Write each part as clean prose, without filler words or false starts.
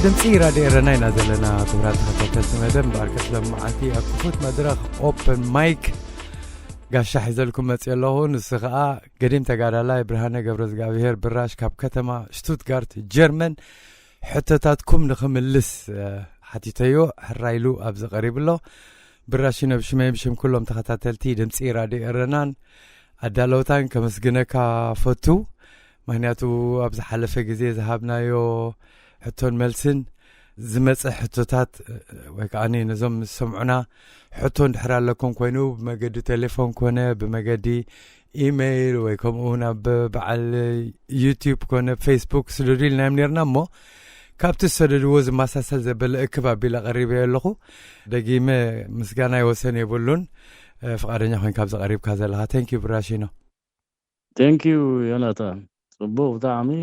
دمسي رادي رناينا زلنا كبرات خطوة مدن باركت لمعاتي أكفوت مدرخ أوبن مايك قاش حيزلكم مسئلهون السخاء قديم تقارالا برهانة قبرز قابيهر براش كاب كتما شتوتغارت جيرمن حتتاتكم نخم اللس حتيتيو حرايلو أبز قريب له براشينا بشمي بشم كلهم تخطاتلتي دمسي رادي رنان أدالوتان كمسجنكا فتو مهنياتو أبز حلفة جزية ذهبنايو حتون ملسن زمص حتوتات وكاني نزم سمعنا حتون دحرال لكم كوينو بمجدي تليفون كونه بمجدي ايميل ويكم هنا بعل يوتيوب كونه فيسبوك سلوريل نامنيرنا مو كابت سددوز مساسل زبل اكبا بلا قريبه لخو دقيمه مسغانا يوسن يبلون فقادنيا خوين كابز قريب كازلها ثانك براشينو ثانك يو يوناتان صبوه طعمي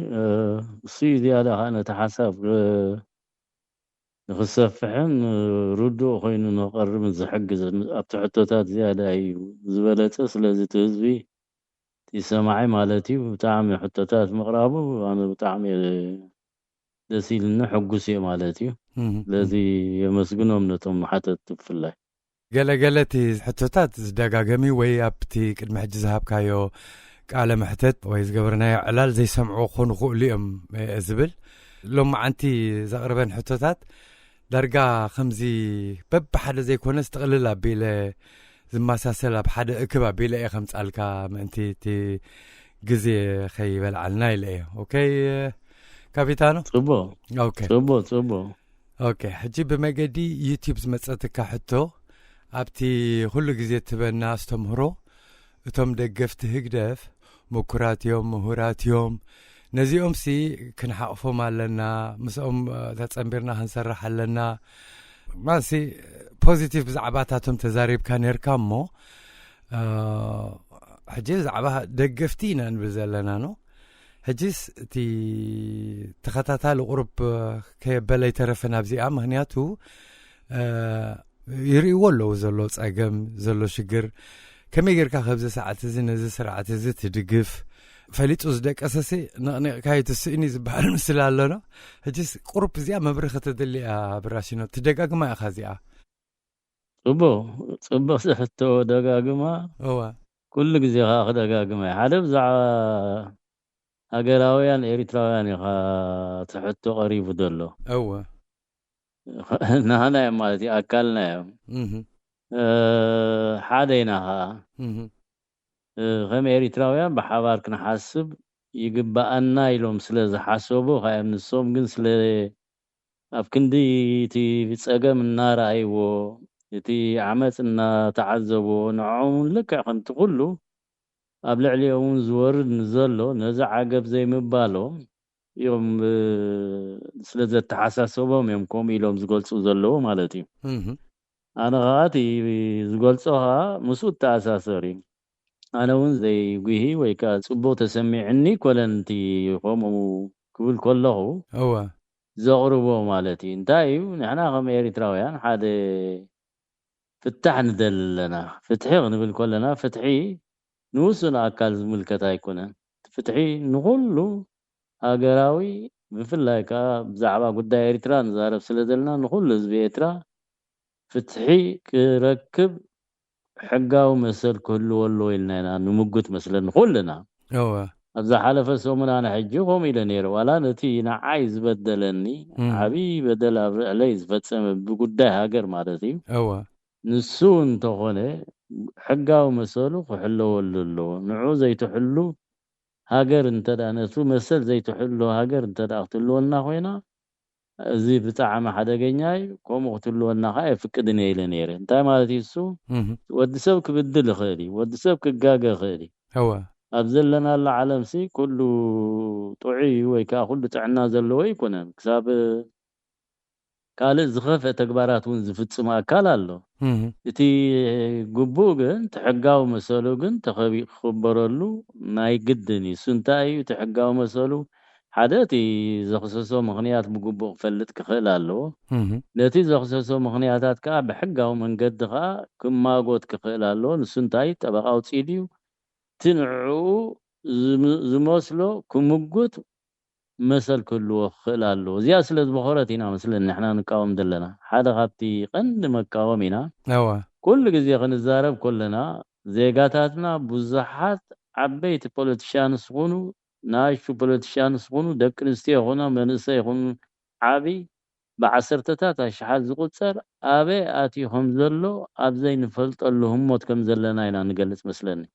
سيدي هذا أنا تحسب نخسفحن ردو خوينو نقرب نزحق أبتحطوتات زيادة أي زبالته سلازي تهزبي تسمعي مالتي وطعمي حطوتات مقرابه وأنا طعمي دسيل النحقسي مالتي الذي يمسكنهم نتم حتى تفلح قالتي حطوتات دقاقمي وي أبتي كد محجزها بكايو على محتت ويز قبرنا علال زي سمعوا خنقوا ليهم زبل لما عنتي زغربن حتوتات درجة خمزي بب حدا زي كون استغللا بيله زما ساسلا بحد اكبا بيله خمس الكا ما انتي تي جزي خي بلعلنا ليه اوكي كابيتانو صبو اوكي صبو اوكي حجي بمجدي يوتيوب زمصتك حتو ابتي كل جزي تبنا استمهرو اتم دقفت هقدف مكراتيوم مهوراتيوم نزيهم سي كنحقفهم علينا مسهم تتصنبرنا هنسرح لنا ما سي بوزيتيف زعباتاتهم تزاريب كان يركمو حجيز زعبها دقفتينا نبزلنا نو حجيز تي تخطاتها لقرب كي بلاي ترفنا بزي مهنياتو يريولو زلو صاقم زلو شجر كم يجرك خبز ساعات زين نزل سرعات زين تدقف فليت أصدق أساسي كايت السئني زبحر مثل علىنا هجس قرب زيا مبرخة تدلي براشينو تدقق ما أخذيا صبو حتى دقق ما هو كل جزء أخذ دقق ما حلف زع أجراويان إريتراويان تحطه قريب دلو هو نهنا مالتي أكلنا حاديناها غم إريتراويان بحوار كنا حاسب يقبأنا يلوم سلازة حاسوبو خايم نصوم قن سلازة أفكندي تي تساقم النار أيوو تي عمتنا تعذبو نعوم لك عن تقولو قبل عليهم زور نزلو نزع عقب زي مبالو يوم سلازة تحساسوبو يومكم يلوم زقلت وزلو مالتي أنا غاتي زقلتها مسود تأساسوري أنا وين زي وجهي ويكا صبو تسمعني كولنتي قومو كل كله هو زغربو مالتي انتاي نحن غم إريتراويان حد فتحنا دلنا فتحي بالكلنا فتحي نوسنا أكل ملكتا يكون فتحي نقوله أجراوي بفلاكا بزعبا قد إريتران زارب سلدلنا نقول زبيترا فتحي كركب حقاو مسل كله والله إلنا نمجت مثلا كلنا هو أبز حلف سومنا أنا حجهم إلى نير ولا نتي عايز بدلني عبي بدل عليز فتسم بقدها هاجر مالتي هو نسون تغني حقاو مسلو وحلو وللو نعو زي تحلو هاجر انت أنا سو مسل زي تحلو هاجر انت أقتلو لنا هنا أزي بطعم حدقنياي كوم قتلونا خاي فقدني إلى نير انت مالتي السو ود سبك بدل خيري ود سبك قاقا خيري هو أبزل لنا العالم سي كله طعي ويكا كله تعنا زلو يكون كساب كالي زخفة تكبارات ونزفت ما كالالو إتي قبوغن تحقاو مسولوغن تخبي خبرلو ناي قدني سنتاي تحقاو مسولو حداتي زخصصو مغنيات بقبوغ فلت كخلالو نتي زخصصو مغنياتات كا بحقاو من قدها كما قوت كخلالو نسنتاي تبقاو تسيديو تنعو زموسلو كمقوت مثل كله خلالو زي أسلت بخورتنا مثل إن إحنا نقاوم دلنا حدا غابتي قند مقاومنا هو كل جزء خنزارب كلنا زيجاتاتنا بزحات عبيت بوليتيشان سخونو ناشو بوليتيشان سخونو دك نستي هنا منسي هون عابي بعسرتتات شحال زقصر أبي آتي هم زلو أبزين فلت اللهم موت كم زلنا إلى نجلس مثلني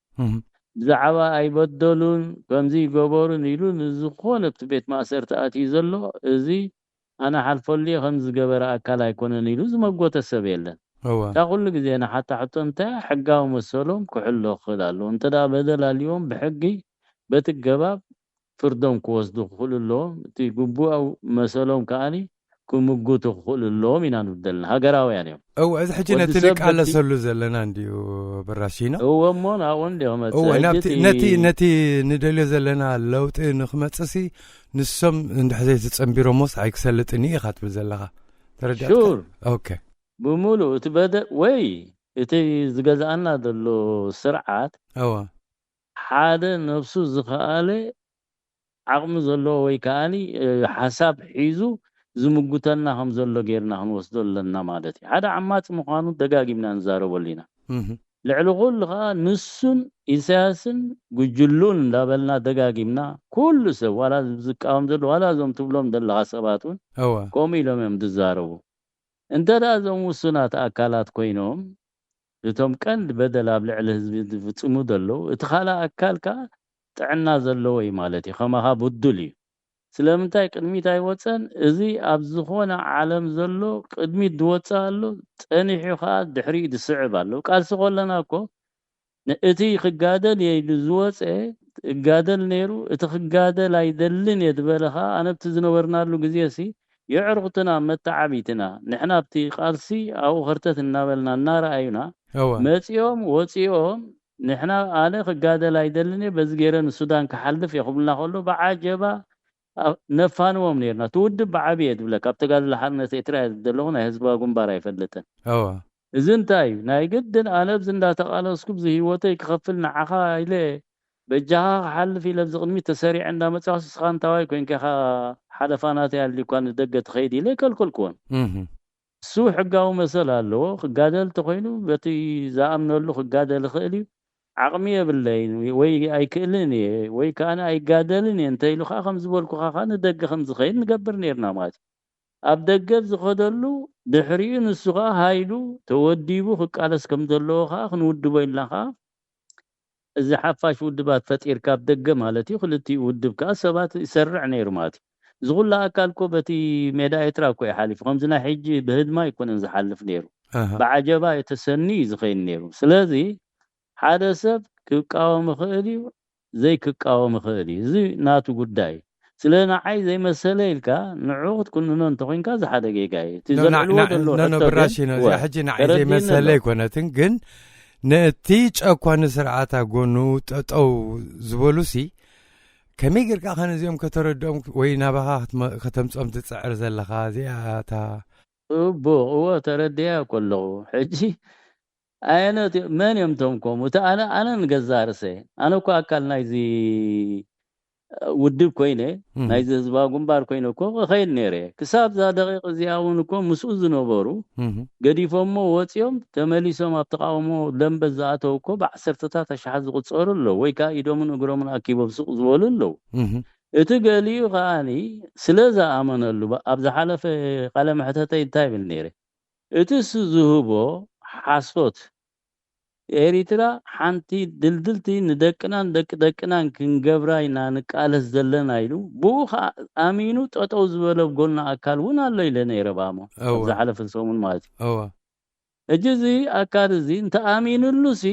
بزعوا أيبدلون كمزي جبارون يلون زخونة بيت ما سرت آتي زلو زي أنا حلف لي خمس جبر أكل يكون نيلوز ما قوت السبيل هو تقول لك زين حتى أنت حقاهم السلام كحلو خلالو أنت دا بدل اليوم بحقي بيت الجباب فردهم كوز دخول اللوم تيجبو أو مسلوم كاني كم قوت دخول اللوم ينانو دلنا هجراو يعني او اذا حجينا تلك على سلو زلنا عندي براشينا هو مون هون اليوم هو نتي ندلي زلنا لو نخمصسي نسم ندحزي تصمبيرو موس عيكسلطني خات بزلها تردات شور اوكي بمولو تبدا وي اتي زغزانا دلو سرعات هو حاده نفسه زخاله عقم زلو وي كاني حساب حيزو زمغتنا هم زلو غيرنا هنوسدلنا مالتي هذا عمات مخانو دغاغيمنا نزارو لينا لعلغول نسن اساسن غجلون دابلنا دغاغيمنا كل سو ولا زقام زلو ولا زم تبلوم دل حساباتون هو قومي لهم يمدزارو انت لازم وسنات اكالات كوينوم እቶም ቀንድ በደል ኣብ ልዕሊ ህዝቢ ዝፍጽሙ ዘለዉ እቲ ካልእ ኣካልካ ጥዕና ዘለዎ እዩ ማለት እዩ ከማኻ ብዱል እዩ ስለምንታይ ቅድሚት ኣይወፀን እዚ ኣብ ዝኾነ ዓለም ዘሎ ቅድሚት ዝወፅእ ኣሎ ፀኒሑ ከዓ ድሕሪኡ ዝስዕብ ኣሎ ቃልሲ ከለና እኮ እቲ ክጋደል የኢሉ ዝወፀ እጋደል ነይሩ እቲ ክጋደል ኣይደልን እየ ዝበለ ከዓ ኣነ ብቲ ዝነበርናሉ ግዜ ሲ يعرقتنا متعبيتنا نحنا بتي قالسي او خرتت النابلنا النار اينا مصيوم وصيوم نحنا انا خغادل ايدلني بزغيرن السودان كحلف يخبلنا كله بعجبا نفانوم نيرنا تود بعبيد بلا كابتغال لحنت اترا دلونا حزبا غنبار يفلتن اذنتاي ناي قدن انا بزندا تقالسكم زي هوتي كخفلنا عخا الى بجها حلف الى زغمي تسريع عندما مصاص خان تواي كوين كخا حدفانات اللي كان دقت خيدي لك الكل كون سو حقاو مثلا له خقادل تخينو بتي زامن له خقادل خيلي عقميه بالليل وي اي كلني وي كان اي قادلني انت له خمس بولكو خان دق خمس خيل نقبر نيرنا مات اب دقب زخدلو دحرين السغا هايلو توديبو خقالس كم دلو خا خنودبو إلا إذا حفاش ودبات فتير كاب دقة مالتي خلتي ودب كاسبات يسرع نير ماتي زغل أكل كوبتي ميدا يتراكو يحالف خمسنا حجي بهد ما يكون إنز حلف نيرو بعجبا يتسني زخين نيرو سلازي حادثة كقاوم خيري زي كقاوم خيري زي ناتو قداي سلنا عايز زي مسألة نعود كنا ننتقين كذا حدا جاي نو براشينا زي حجينا عايز زي مسألة كنا تنقن نتيج أكوان سرعتا قونو تأو زبولوسي كمي قرقا خان زيوم كتردوم وينا بها ختمصم تسعر زلخا زياتا بو هو ترديا كله حجي انا من يمتمكم انا نغزارسي انا كو اكلنا زي ودب كوينه نايز زبا غمبار كوينه كو خير نيره كساب ذا دقيق زياون كو مسؤول نبرو قديفمو وصيوم تمليسوم ابتقاومو دنبزاتو كو بعسرتتا تشحز قصور له ويكا يدومن اغرومن اكيبو سوق زول له اتقاليو غاني سلازا امنلو ابز حلف قلم حتتي تايبل نيره اتس زهبو حاسوت ኤሪትራ ሓንቲ ድልድልቲ ንደቅናን ደቅናን ክንገብራይና ንቃለስ ዘለና ኢሉ ብኡ ኣሚኑ ጠጠው ዝበለ ጎልና ኣካል እውን ኣሎ ኢለ ነይረ ባሞ ዝሓለፈ ሰሙን ማለት እዩ እዚ ኣካል እዚ እንተኣሚኑሉሲ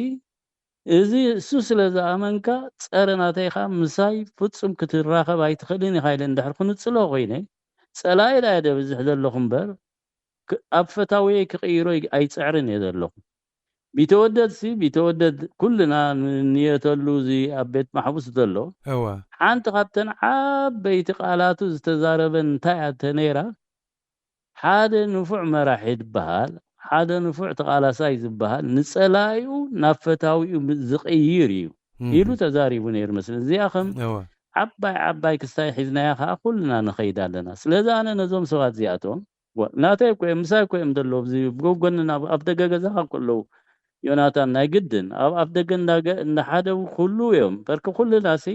እዚ እሱ ስለዝኣመንካ ፀረናተይኻ ምሳይ ፍጹም ክትራኸብ ኣይትኽእልን ኢኻ ኢለ እንድሕር ክንፅሎ ኮይነ ፀላኢ ላይ ደብዝሕ ዘለኹ እምበር ኣብ ፈታዊ ክቕይሮ ኣይፅዕርን እየ ዘለኹ ቢተወደድ ኩልና ንየተሉ እዚ ኣብ ቤት ማሕቡስ ዘሎ ሓንቲ ካብተን ዓበይቲ ቃላቱ ዝተዛረበ እንታይ ኣተ ነይራ ሓደ ንፉዕ መራሒ ዝበሃል ሓደ ንፉዕ ተቃላሳይ ዝበሃል ንፀላኢኡ ናብ ፈታዊኡ ዝቕይር እዩ ኢሉ ተዛሪቡ ነይሩ መስለ እዚኣኸም ዓባይ ክስታይ ሒዝናያ ከዓ ኩልና ንኸይድ ኣለና ስለዚ ኣነ ነዞም ሰባት እዚኣቶም ናተይ እኮ ምሳይ እኮ እዮም ዘሎ ብጎጎንና ኣብ ደገ ገዛኻ ከለዉ ዮናታን ናይ ግድን ኣብ ደገ እንዳሓደው ኩሉ እዮም በርክ ኩልናሲ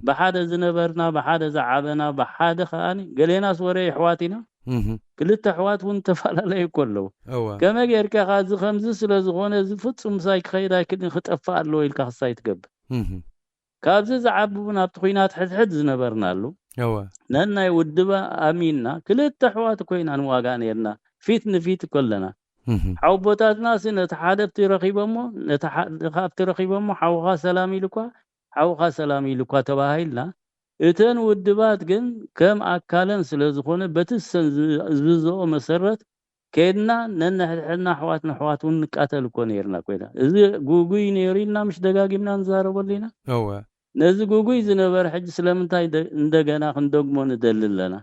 ብሓደ ዝነበርና ብሓደ ዝዓበና ብሓደ ከኣኒ ገሌናስ ወሬ ኣሕዋቲና ክልተ ኣሕዋት እውን ተፈላለዩ ከለዉ ከመይ ጌርካ ካዚ ከምዚ ስለ ዝኾነ እዚ ፍጹም ምሳይ ክኸይድ ኣይክእልን ክጠፋእ ኣለዎ ኢልካ ክሳይ ትገብር ካብዚ ዝዓብቡን ኣብቲ ኩናት ሕድሕድ ዝነበርናሉ ነናይ ውድባ ኣሚንና ክልተ ኣሕዋት ኮይና ንዋጋ ነርና ፊት ንፊት ኮለና ሓውቦታትና ነቲ ሓደብቲ ረኺቦሞ ነቲ ካብቲ ረኺቦሞ ሓውኻ ሰላም ኢልኳ ተባሂልና እተን ውድባት ግን ከም ኣካለን ስለ ዝኾነ በትሰን ዝብዝኦ መሰረት ከድና ነንሕድሕድና ኣሕዋትና ኣሕዋት እውን ንቃተል እኮ ነርና ኮይና እዚ ጉጉይ ነይሩ ኢልና ምሽ ደጋጊምና ንዛረበሉ ኢና ነዚ ጉጉይ ዝነበረ ሕጂ ስለምንታይ እንደገና ክንደግሞ ንደሊ ኣለና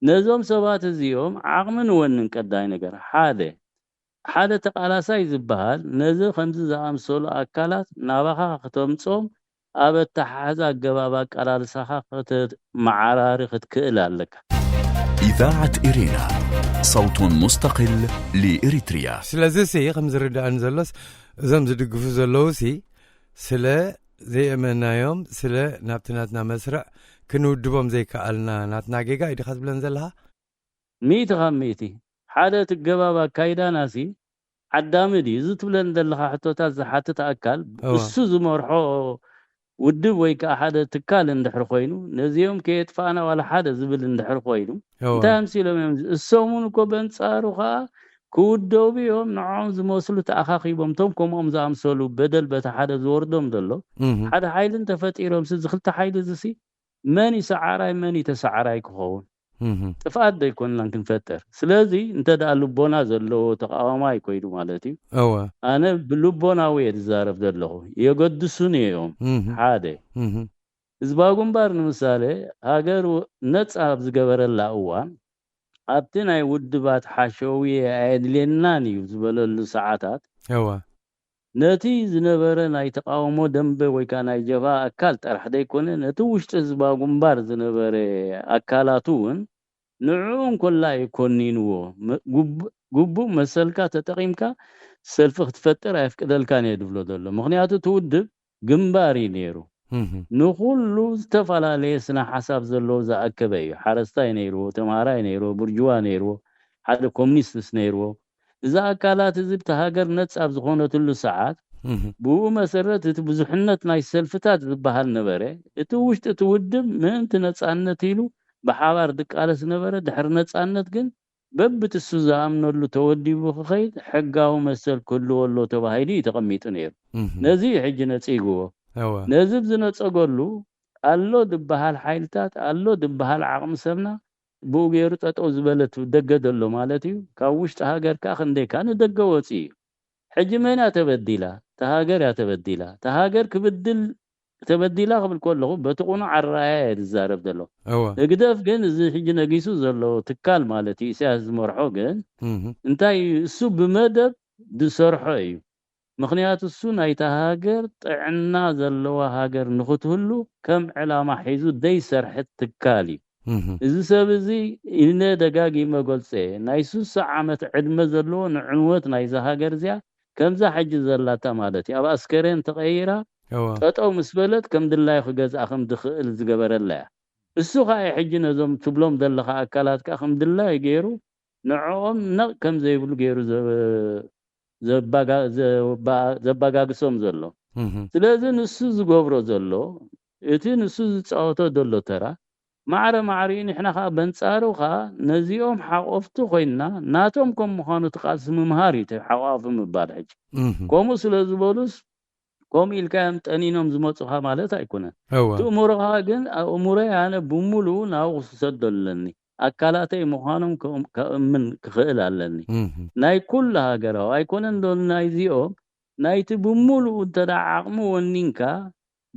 ነዞም ሰባት እዚኦም ዓቕሚ ንወንን ቀዳይ ነገር ሓደ ተቃላሳይ ዝበሃል ነዚ ከምዚ ዝኣምሰሉ ኣካላት ናባኻ ከተምፆም ኣብ ኣተሓሕዛ ኣገባብ ኣቀላልሳኻ ክትመዓራሪ ክትክእል ኣለካ إذاعة إرينا صوت مستقل لإريتريا ስለዚህ ከም ዝርዳእን ዘሎስ እዞም ዝድግፉ ዘለዉ ስለ ዘይእመናዮም ስለ ናብትናትና መስርዕ ክንውድቦም ዘይከኣልና ናትና ጌጋ ኢድኻ ዝብለን ዘለኻ ሚእቲ ሓደ ትገባብ ኣካይዳናሲ ዓዳምዲ እዚ ትብለን ዘለኻ ሕቶታት ዝሓትት ኣካል እሱ ዝመርሖ ውድብ ወይ ከዓ ሓደ ትካል እንድሕር ኮይኑ ነዚኦም ከየጥፋእና ዋላ ሓደ ዝብል እንድሕር ኮይኑ እንታይ ኣምሲሎም እዮም እሶምን እኮ በንጻሩ ከዓ ክውደቡ እዮም ንዖም ዝመስሉ ተኣኻኺቦም ቶም ከምኦም ዝኣምሰሉ በደል በታ ሓደ ዝወርዶም ዘሎ ሓደ ሓይልን ተፈጢሮም እዚ ክልተ ሓይሊ እዚ መን ይሰዓራይ መን ይተሰዓራይ ክኸውን ጥፋት ደይኮንና ክንፈጠር ስለዚ እንተዳ ልቦና ዘለዎ ተቃዋማይ ኮይዱ ማለት እዩ ኣነ ብልቦናዊ የዛረብ ዘለኹ የገድሱን እዮም ሓደ ህዝባዊ ንምሳሌ ሃገር ነፃ ዝገበረላ እዋን ኣብቲ ናይ ውድባት ሓሸዊ ኣድልየናን እዩ ዝበለሉ ሰዓታት ነቲ ዝነበረ ናይ ተቃውሞ ደንበ ወይ ከዓ ናይ ጀባ ኣካል ጥራሕ ደይኮነ ነቲ ውሽጢ ህዝባዊ ግንባር ዝነበረ ኣካላቱ እውን ንዑን ኮላ ይኮኒንዎ ጉቡእ መሰልካ ተጠቂምካ ሰልፊ ክትፈጥር ኣይፍቅደልካን እየ ድብሎ ዘሎ ምክንያቱ ትውድብ ግንባር እዩ ነይሩ ንኩሉ ዝተፈላለየ ስነ ሓሳብ ዘለዎ ዝኣከበ እዩ ሓረስታይ ነይርዎ ተማሃራይ ነይርዎ ቡርጅዋ ነይርዎ ሓደ ኮሙኒስትስ ነይርዎ እዛ ኣካላት እዚ ብተሃገር ነፃ ኣብ ዝኾነትሉ ሰዓት ብኡ መሰረት እቲ ብዙሕነት ናይ ሰልፍታት ዝበሃል ነበረ እቲ ውሽጢ ትውድብ ምእንቲ ነፃነት ኢሉ ብሓባር ድቃለስ ነበረ ድሕሪ ነፃነት ግን በብትሱ ዝኣምነሉ ተወዲቡ ክኸይድ ሕጋዊ መሰል ክህልወሎ ተባሂሉ ተቐሚጡ ነይሩ ነዚ ሕጂ ነፂግዎ ነዚ ብዝነፀገሉ ኣሎ ድበሃል ሓይልታት ኣሎ ድበሃል ዓቕሚ ሰብና ብኡ ገይሩ ጠጠው ዝበለት ደገ ዘሎ ማለት እዩ ካብ ውሽጢ ሃገርካ ክንደይካ ንደገ ወፂ እዩ ሕጂ መና ተበዲላ ተሃገር ተበዲላ ተሃገር ክብድል ተበዲላ ክብል ከለኹ በትቁኑ ዓራያ ዝዛረብ ዘሎ እግደፍ ግን እዚ ሕጂ ነጊሱ ዘሎ ትካል ማለት እዩ ኢሳያስ ዝመርሖ ግን እንታይ እሱ ብመደብ ዝሰርሖ እዩ ምክንያቱ እሱ ናይ ተሃገር ጥዕና ዘለዋ ሃገር ንኽትህሉ ከም ዕላማ ሒዙ ዘይሰርሕ ትካል እዩ እዚ ሰብ እዚ ኢነ ደጋጊመ ገልፀ ናይ 60 ዓመት ዕድመ ዘለዎ ንዕንወት ናይ ሃገር እዚኣ ከምዛ ሕጂ ዘላታ ማለት እዩ ኣብ ኣስከሬን ተቐይራ ጠጠው ምስ በለት ከም ድላይ ክገዝኣ ከም ድኽእል ዝገበረላ እያ እሱ ከዓ ሕጂ ነዞም ትብሎም ዘለኻ ኣካላት ከዓ ከም ድላይ ገይሩ ንዕኦም ነቕ ከም ዘይብሉ ገይሩ ዘባጋግሶም ዘሎ ስለዚህ ንሱ ዝገብሮ ዘሎ እቲ ንሱ ዝጻወቶ ዘሎ ተራ ማዕረ ንሕና ኻ በንጻሩኻ ነዚኦም ሓቆፍቱ ኮይና ናቶም ከም ምዃኑ ተቃልስ ምምሃር እዩ ሓዋፍ ምባል ሕጂ ከምኡ ስለ ዝበሉስ ከም ኢልካም ጠኒኖም ዝመጹኻ ማለት ኣይኮነን ትእሙርኻ ግን እሙረ ያነ ብሙሉ ናው ክሰደለኒ አካላተይ ምዃኖም ከእምን ክኽእል ኣለኒ ናይ ኩሉ ሃገራው ኣይኮነን ዶ ናይዚኦም ናይቲ ብሙሉ ተዳዓቅሙ ወኒንካ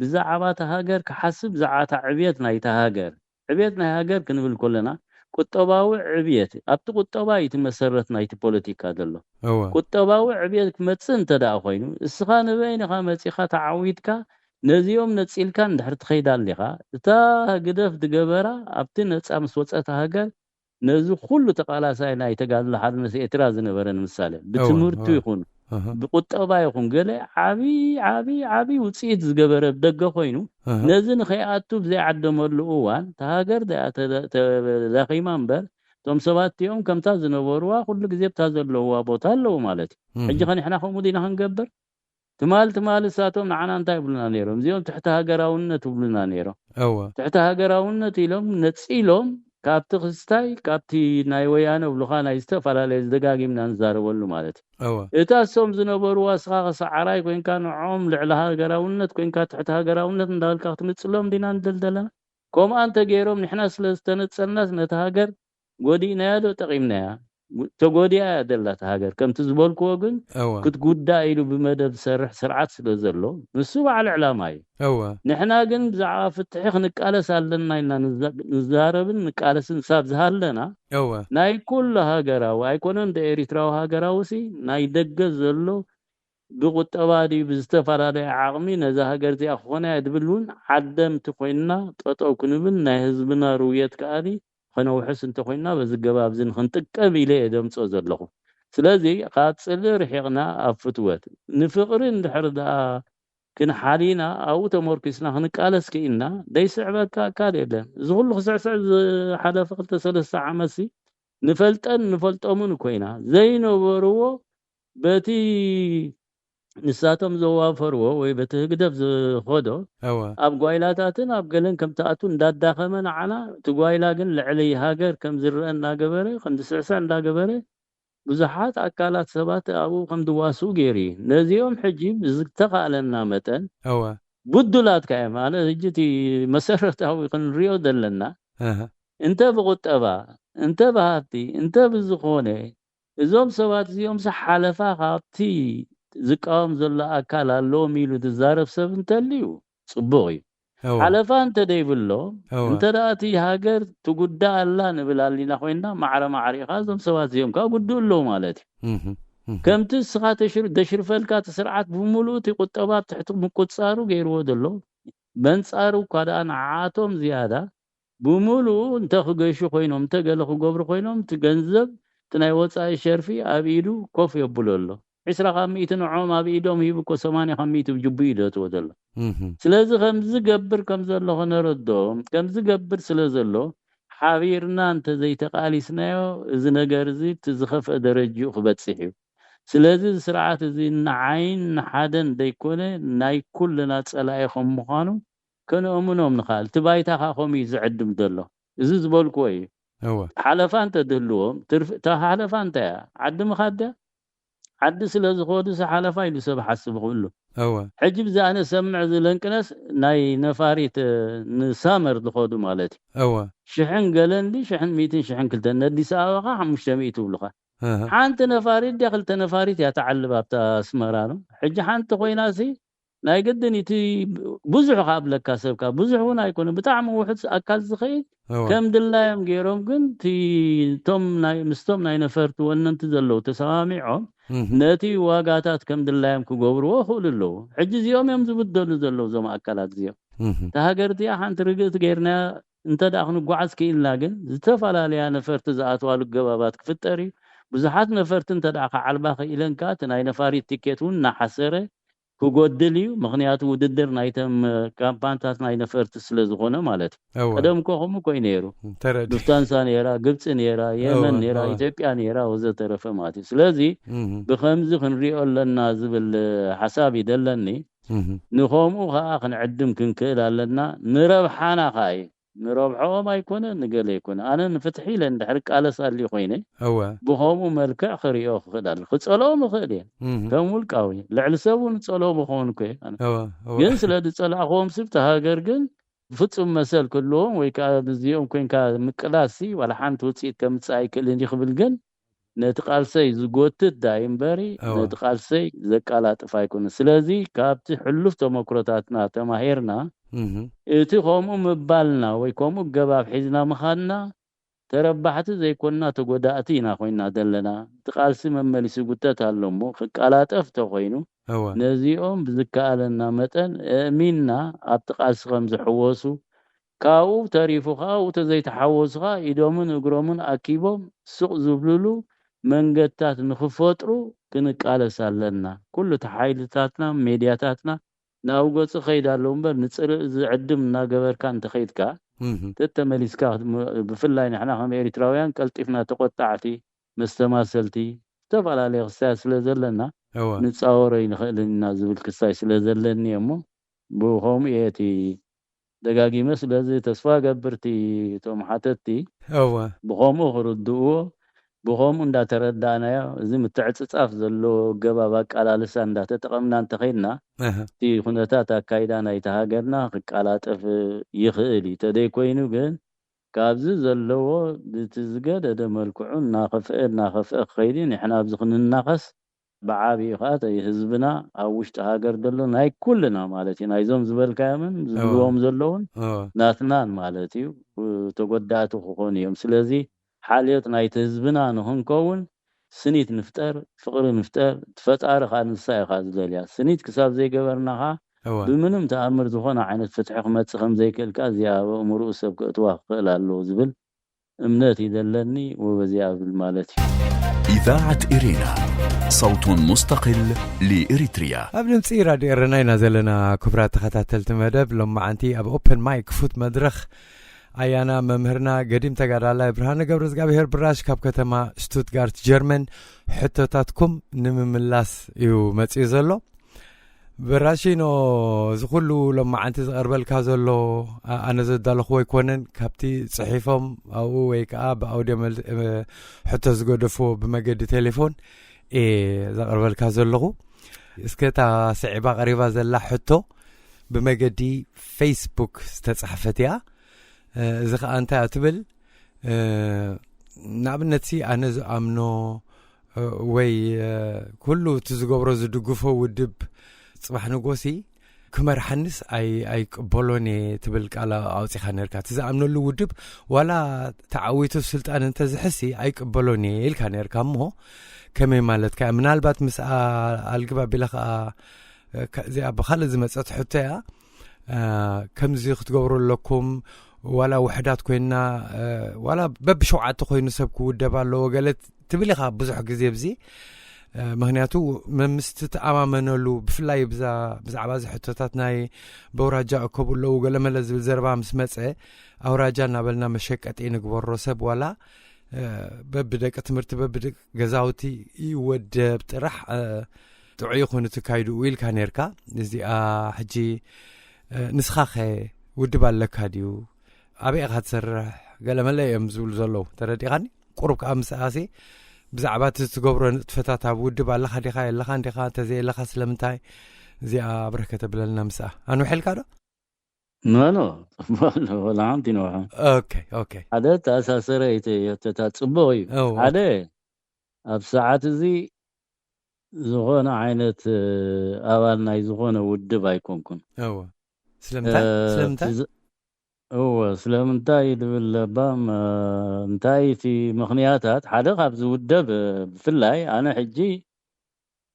ብዛዕባ ሃገር ክሓስብ ዛዓታ ዕብየት ናይታ ሃገር ዕብየት ናይ ሃገር ክንብል ኮለና ቁጠባዊ ዕብየት ኣብቲ ቁጠባ ይትመሰረት ናይቲ ፖለቲካ ዘሎ ቁጠባዊ ዕብየት ክመጽእ እንተዳ ኮይኑ እስኻ ንበይንኻ መጺኻ ተዓዊትካ ነዚኦም ነጽልካ እንድሕር ትኸይዳልኻ እታ ግደፍ ድገበራ ኣብቲ ነጻ ምስ ወጸት ሃገር ነዚ ኩሉ ተቃላሳይ ናይ ተጋድሎ ሓድነት ኤርትራ ዝነበረን ምሳሌ ብትምህርቱ ይኹን ብቁጠባ ይኹን ገለ ዓቢ ውጽኢት ዝገበረ ደገ ኮይኑ ነዚ ንኸይኣቱ ብዘይዓደመሉ እዋን ተሃገር ተላኺማ እምበር ቶም ሰባትዮም ከምታ ዝነበሩዋ ኩሉ ግዜ ብታ ዘለውዋ ቦታ ኣለዉ ማለት እዩ ሕጂ ኸኒሕና ከምኡ ዲና ክንገብር ትማል ሳቶም ንዓና እንታይ ይብሉና ነይሮም እዚኦም ትሕቲ ሃገራውነት ይብሉና ነይሮም ትሕቲ ሃገራውነት ኢሎም ነጺሎም ካብቲ ክስታይ ካብቲ ናይ ወያነ ብሉኻ ናይ ዝተፈላለዩ ዝደጋጊምና ንዛረበሉ ማለት እዩ እታ ሶም ዝነበሩዋ ስኻ ሰዓራይ ኮይንካ ንዖም ልዕሊ ሃገራውነት ኮይንካ ትሕቲ ሃገራውነት እንዳልካ ክትምጽሎም ዲና እንደልደለና ከምኡ አንተ ገይሮም ንሕና ስለ ዝተነጸልናስ ነታ ሃገር ጎዲእናያ ዶ ጠቂምናያ ተጎዲያ ያደላት ሃገር ከምቲ ዝበልክዎ ግን ክትጉዳ ኢሉ ብመደብ ሰርሕ ስርዓት ስለ ዘሎ ንሱ ባዕሉ ዕላማ እዩ ንሕና ግን ብዛዕባ ፍትሒ ክንቃለስ ኣለና ኢልና ንዛረብን ንቃለስን ሳብ ዝሃለና ናይ ኩሉ ሃገራዊ ኣይኮነን ኤርትራዊ ሃገራዊ ናይ ደገ ዘሎ ብቁጠባ ዲ ብዝተፈላለየ ዓቕሚ ነዛ ሃገር እዚኣ ክኾነ ድብሉን ዓደምቲ ኮይና ጠጠው ክንብል ናይ ህዝብና ሩየት ከኣኒ خنوحس انت خوينا بزجباب زين خنطقم الى دمصو زلخو سلازي قاصل رحقنا افتوت نفقرن دحردا كن حالينا او تمركزنا خنقالس كينا ديسعبك اكاد يدن زغل خسعسع حدا فقلت 3 عامسي نفلطمن كوينا زينو برو بتي نساتم زوافرو ወይ በትግደብ ዝኸዶ ኣብ ጓይላታትን ኣብ ገለን ከም ተኣቱ እንዳዳኸመን ዓና ትጓይላ ግን ልዕሊ ሃገር ከም ዝረአና ገበረ ከም ዝስዕስዕ እንዳገበረ ብዙሓት አካላት ሰባት ኣብኡ ከም ድዋሱ ገይሪ ነዚኦም ሕጂ ዝተኻለና መጠን ቡድላት ካየ ማለት እጅቲ መሰረታዊ ክንሪዮ ዘለና እንተ ብቁጠባ እንተ በሃፍቲ እንተ ብዝኾነ እዞም ሰባት እዚኦም ሓለፋ ካብቲ ዝቃወም ዘሎ አካል አለው ሚሉ ትዛረብ ሰብ እንተልዩ ጽቡቕ እዩ ሓለፋ እንተ ደይብሎ እንተ ዳእቲ ሃገር ትጉዳ ኣላ ንብላሊና ኮይና ማዕረ ዞም ሰባት እዚኦም ካብ ጉዱሎ ማለት እዩ ከምቲ ስኻ ተሽርፈልካ ተስርዓት ብሙሉእ ቁጠባ ትሕቲ ምቁጻሩ ገይርዎ ዘሎ በንጻሩ ኳዳን ዓቶም ዝያዳ ብሙሉእ እንተ ክገሹ ኮይኖም እንተ ገለ ክገብሩ ኮይኖም ትገንዘብ ትናይ ወጻኢ ሸርፊ ኣብ ኢዱ ኮፍ የብለሎ 20 نعوم أبيدهم يبقوا 8 بجبيدة وذل. سلازم خمس جبر كم زلوا خنردهم كم زجبر سلازلو حبيرنا أنت زي تقالي سنايو زنجرزي تزخف درجة خبت سحيو. سلازم سرعة زي نعين حدن ديكونه ناي كلنا تسألهم مخانو كانوا أمنهم نخال تبايتها خمي زعد مدلو. إذا زبال كوي. حلفان تدلوهم حلفان تا عد مخده عد سلاز خودس حلفا يلسب حسب كله حجب زي انا سمع زلنكنس ناي نفاريت نسامر دخودو مالتي شحن قالن لي شحن 200 شحن كلت ندي ساوقه 500 بلخه حانت نفاريت دخلت نفاريت يا تعلب بتا اسمرانو حج حانت خويناسي ناي قدني تي بزح قبلك كسبك بزح هنا يكون بتعم واحد اكل زخيت كم دلايم غيرهم كنتي توم ناي مستوم ناي نفرت وانت زلو تسامعهم ناتي واقاتات كم دلايم كغبرو خوللو حجز يوم يمزبدل زلو زما اكلات زيو تهاجرتي حنت رجت غيرنا انت داخن غعس كيلا كن زتفالاليا نفرت زاتوالو غبابات كفتري بزحات نفرت انت داخ علباخ الانكات ناي نفاري تيكيتون نحسره ክጎድልዩ ምክንያቱ ውድድር ናይተም ካምፓንታት ናይ ነፈርቲ ስለ ዝኾነ ማለት ቀደም ኮኹም ኮይ ነይሩ ሉፍታንሳ ነራ ግብጽ ነራ የመን ነራ ኢትዮጵያ ነራ ወዘተረፈ ማለት ስለዚ ብኸምዚ ክንሪኦ ኣለና ዝብል ሓሳብ ይደለኒ ንኾሙ ኸኣ ክንዕድም ክንክእል ኣለና ንረብሓና ኻይ ንረብሖም ኣይኮነ ንገለ ይኮነ ኣነ ንፍትሒ ኢለ እንድሕር ቃለሳሊ ኮይነ ብኸሙ መልክዕ ክሪኦ ክኽእል ክጸልኦም ክኽእል ከም ውልቃዊ ልዕሊ ሰብ እውን ጸልኦም ክኾን ኮ ግን ስለ ዝጸልኣኹም ስብ ተሃገር ግን ፍጹም መሰል ክልዎም ወይ ከዓ ብዚኦም ኮንካ ምቅላሲ ወላ ሓንቲ ውፅኢት ከምፅእ ኣይክእልን ይኽብል ግን ነቲ ቃልሰይ ዝጎትት ዳይ እምበሪ ነቲ ቃልሰይ ዘቃላጥፍ ኣይኮነ ስለዚ ካብቲ ሕሉፍ ተመክሮታትና ተማሂርና እቲ ከምኡ ምባልና ወይ ከምኡ ገባብ ሒዝና ምኻድና ተረባሕቲ ዘይኮንና ተጎዳእቲ ኢና ኮይና ዘለና ተቃልሲ መመሊስ ጉተት ኣለሞ ክቃላጠፍ ተኮይኑ ነዚኦም ብዝከኣለና መጠን እሚንና ኣብ ተቃልሲ ከም ዝሕወሱ ካኡ ተሪፉ ካኡ ተዘይተሓወሱኻ ኢዶምን እግሮምን ኣኪቦም ሱቕ ዝብልሉ መንገድታት ንኽፈጥሩ ክንቃለስ ኣለና ኩሉ ተሓይልታትና ሜድያታትና ናው ገጽ ኸይድ ኣለዎ እምበር ንጽርእ ዝዕድም እናገበርካ እንተኸይድካ ተተመሊስካ ብፍላይ ንሕና ከም ኤርትራውያን ቀልጢፍና ተቆጣዕቲ መስተማሰልቲ ዝተፈላለዩ ክሳይ ስለ ዘለና ንጻወረይ ንኽእልና ዝብል ክሳይ ስለ ዘለኒ እሞ ብኸምኡ እቲ ደጋጊመ ስለዚ ተስፋ ገብርቲ ቶም ሓተቲ ብኸምኡ ክርድእዎ ብኸምኡ እንዳተረዳእናዮ እዚ ምትዕፅጻፍ ዘሎ ገባብ ኣቃላልሳ እንዳተጠቐምና እንተኸይድና እቲ ኩነታት ኣካይዳ ናይቲ ሃገርና ክቃላጠፍ ይኽእል ተደይ ኮይኑ ግን ካብዚ ዘለዎ ብትዝገደደ መልክዑ እናኸፍአ ክኸይድ ንሕና ኣብዚ ክንናኸስ ብዓብዪ ከዓ ህዝብና ኣብ ውሽጢ ሃገር ዘሎ ናይ ኩልና ማለት እዩ ናይዞም ዝበልካዮምን ዝብልዎም ዘለውን ናትናን ማለት እዩ ተጎዳእቲ ክኾኑ እዮም ስለዚ ሓልዮት ናይቲ ህዝብና ንኽንከውን ስኒት ንፍጠር ፍቕሪ ንፍጠር ተፈጣሪ ኻ ንሳይ ኻ ዝደልያ ስኒት ክሳብ ዘይገበርናኻ ብምንም ተኣምር ዝኾነ ዓይነት ፍትሒ ክመጽእ ከም ዘይክእልካ እዚኣ በእምርኡ ሰብ ክእትዋ ክኽእል ኣለዎ ዝብል እምነት ይደለኒ ወበዚኣ ብል ማለት እዩ إذاعة إرينا صوت مستقل لإريتريا قبل نصير راديو إرينا زلنا كبرات تخاتلت مدب لما عنتي أب أوبن مايك فوت مدرخ أيانا ممهرنا قديم تقرأ برهان قبرز قابهر براش كاب كتما شتوتغارت جيرمن حتى تاتكم نمملاس يو متيزلو براشينو زغلو لما عنتي زغربل كازلو أنا زدالو خوي كونن كابتي صحيفهم أو ويكاب أو ديمل حتى زغدفو بمجد تليفون زغربل كازلو اسكتا صعيبة غريبة زلا حتى بمجدي فيسبوك ستصحفتيا إذا أنت أتبل نابنتي أنا أمنو وي كله تزجبر زدقفه ودب صباح نقوسي كمر حنس أي قبلوني تبلك على أوصي خانركات إذا أمنو اللي ودب ولا تعويته السلطان أنت زحسي أي قبلوني الخانر كمه كمي مالت كمن البات مسألة الجبا بلخ زي بخلص مسألة حتى كم زي تجبروا لكم ولا وحدات كوينا ولا ببشوعات كوينو سبكو دبالو قالت تبليخا بزح غزي بزي مهنياتو مستتامامنلو بفلاي بزعباز حتتاتناي بوراجا كوبلو قال ملز بالزربا مسمصه اوراجا نابلنا مشقطي نغبرو سب ولا ببدك تمرت ببدك غزاوتي يودب طرح تعي خونه تكايدو ويل كانيركا زي حجي نسخاخه ودب عليك هاديو أبي أخذ سر قال ما لا يمزول زلوا ترى ديغاني قرب كأمس أسي بزعبات تجبرون تفتات عبود بالله خدي خاي الله خدي خا تزي الله خسلمتاي زي بركة بلنا مساء أنا حل كذا ما ولا عندي نوع أوكي هذا تأساس رأيته تتصبوي هذا بساعات زي زغنا عينت أولنا يزغنا ود بايكونكم سلمتا هو سلامنتاي بالبام انتاي في مخنياتات حدا خبز ودب بفلاي انا حجي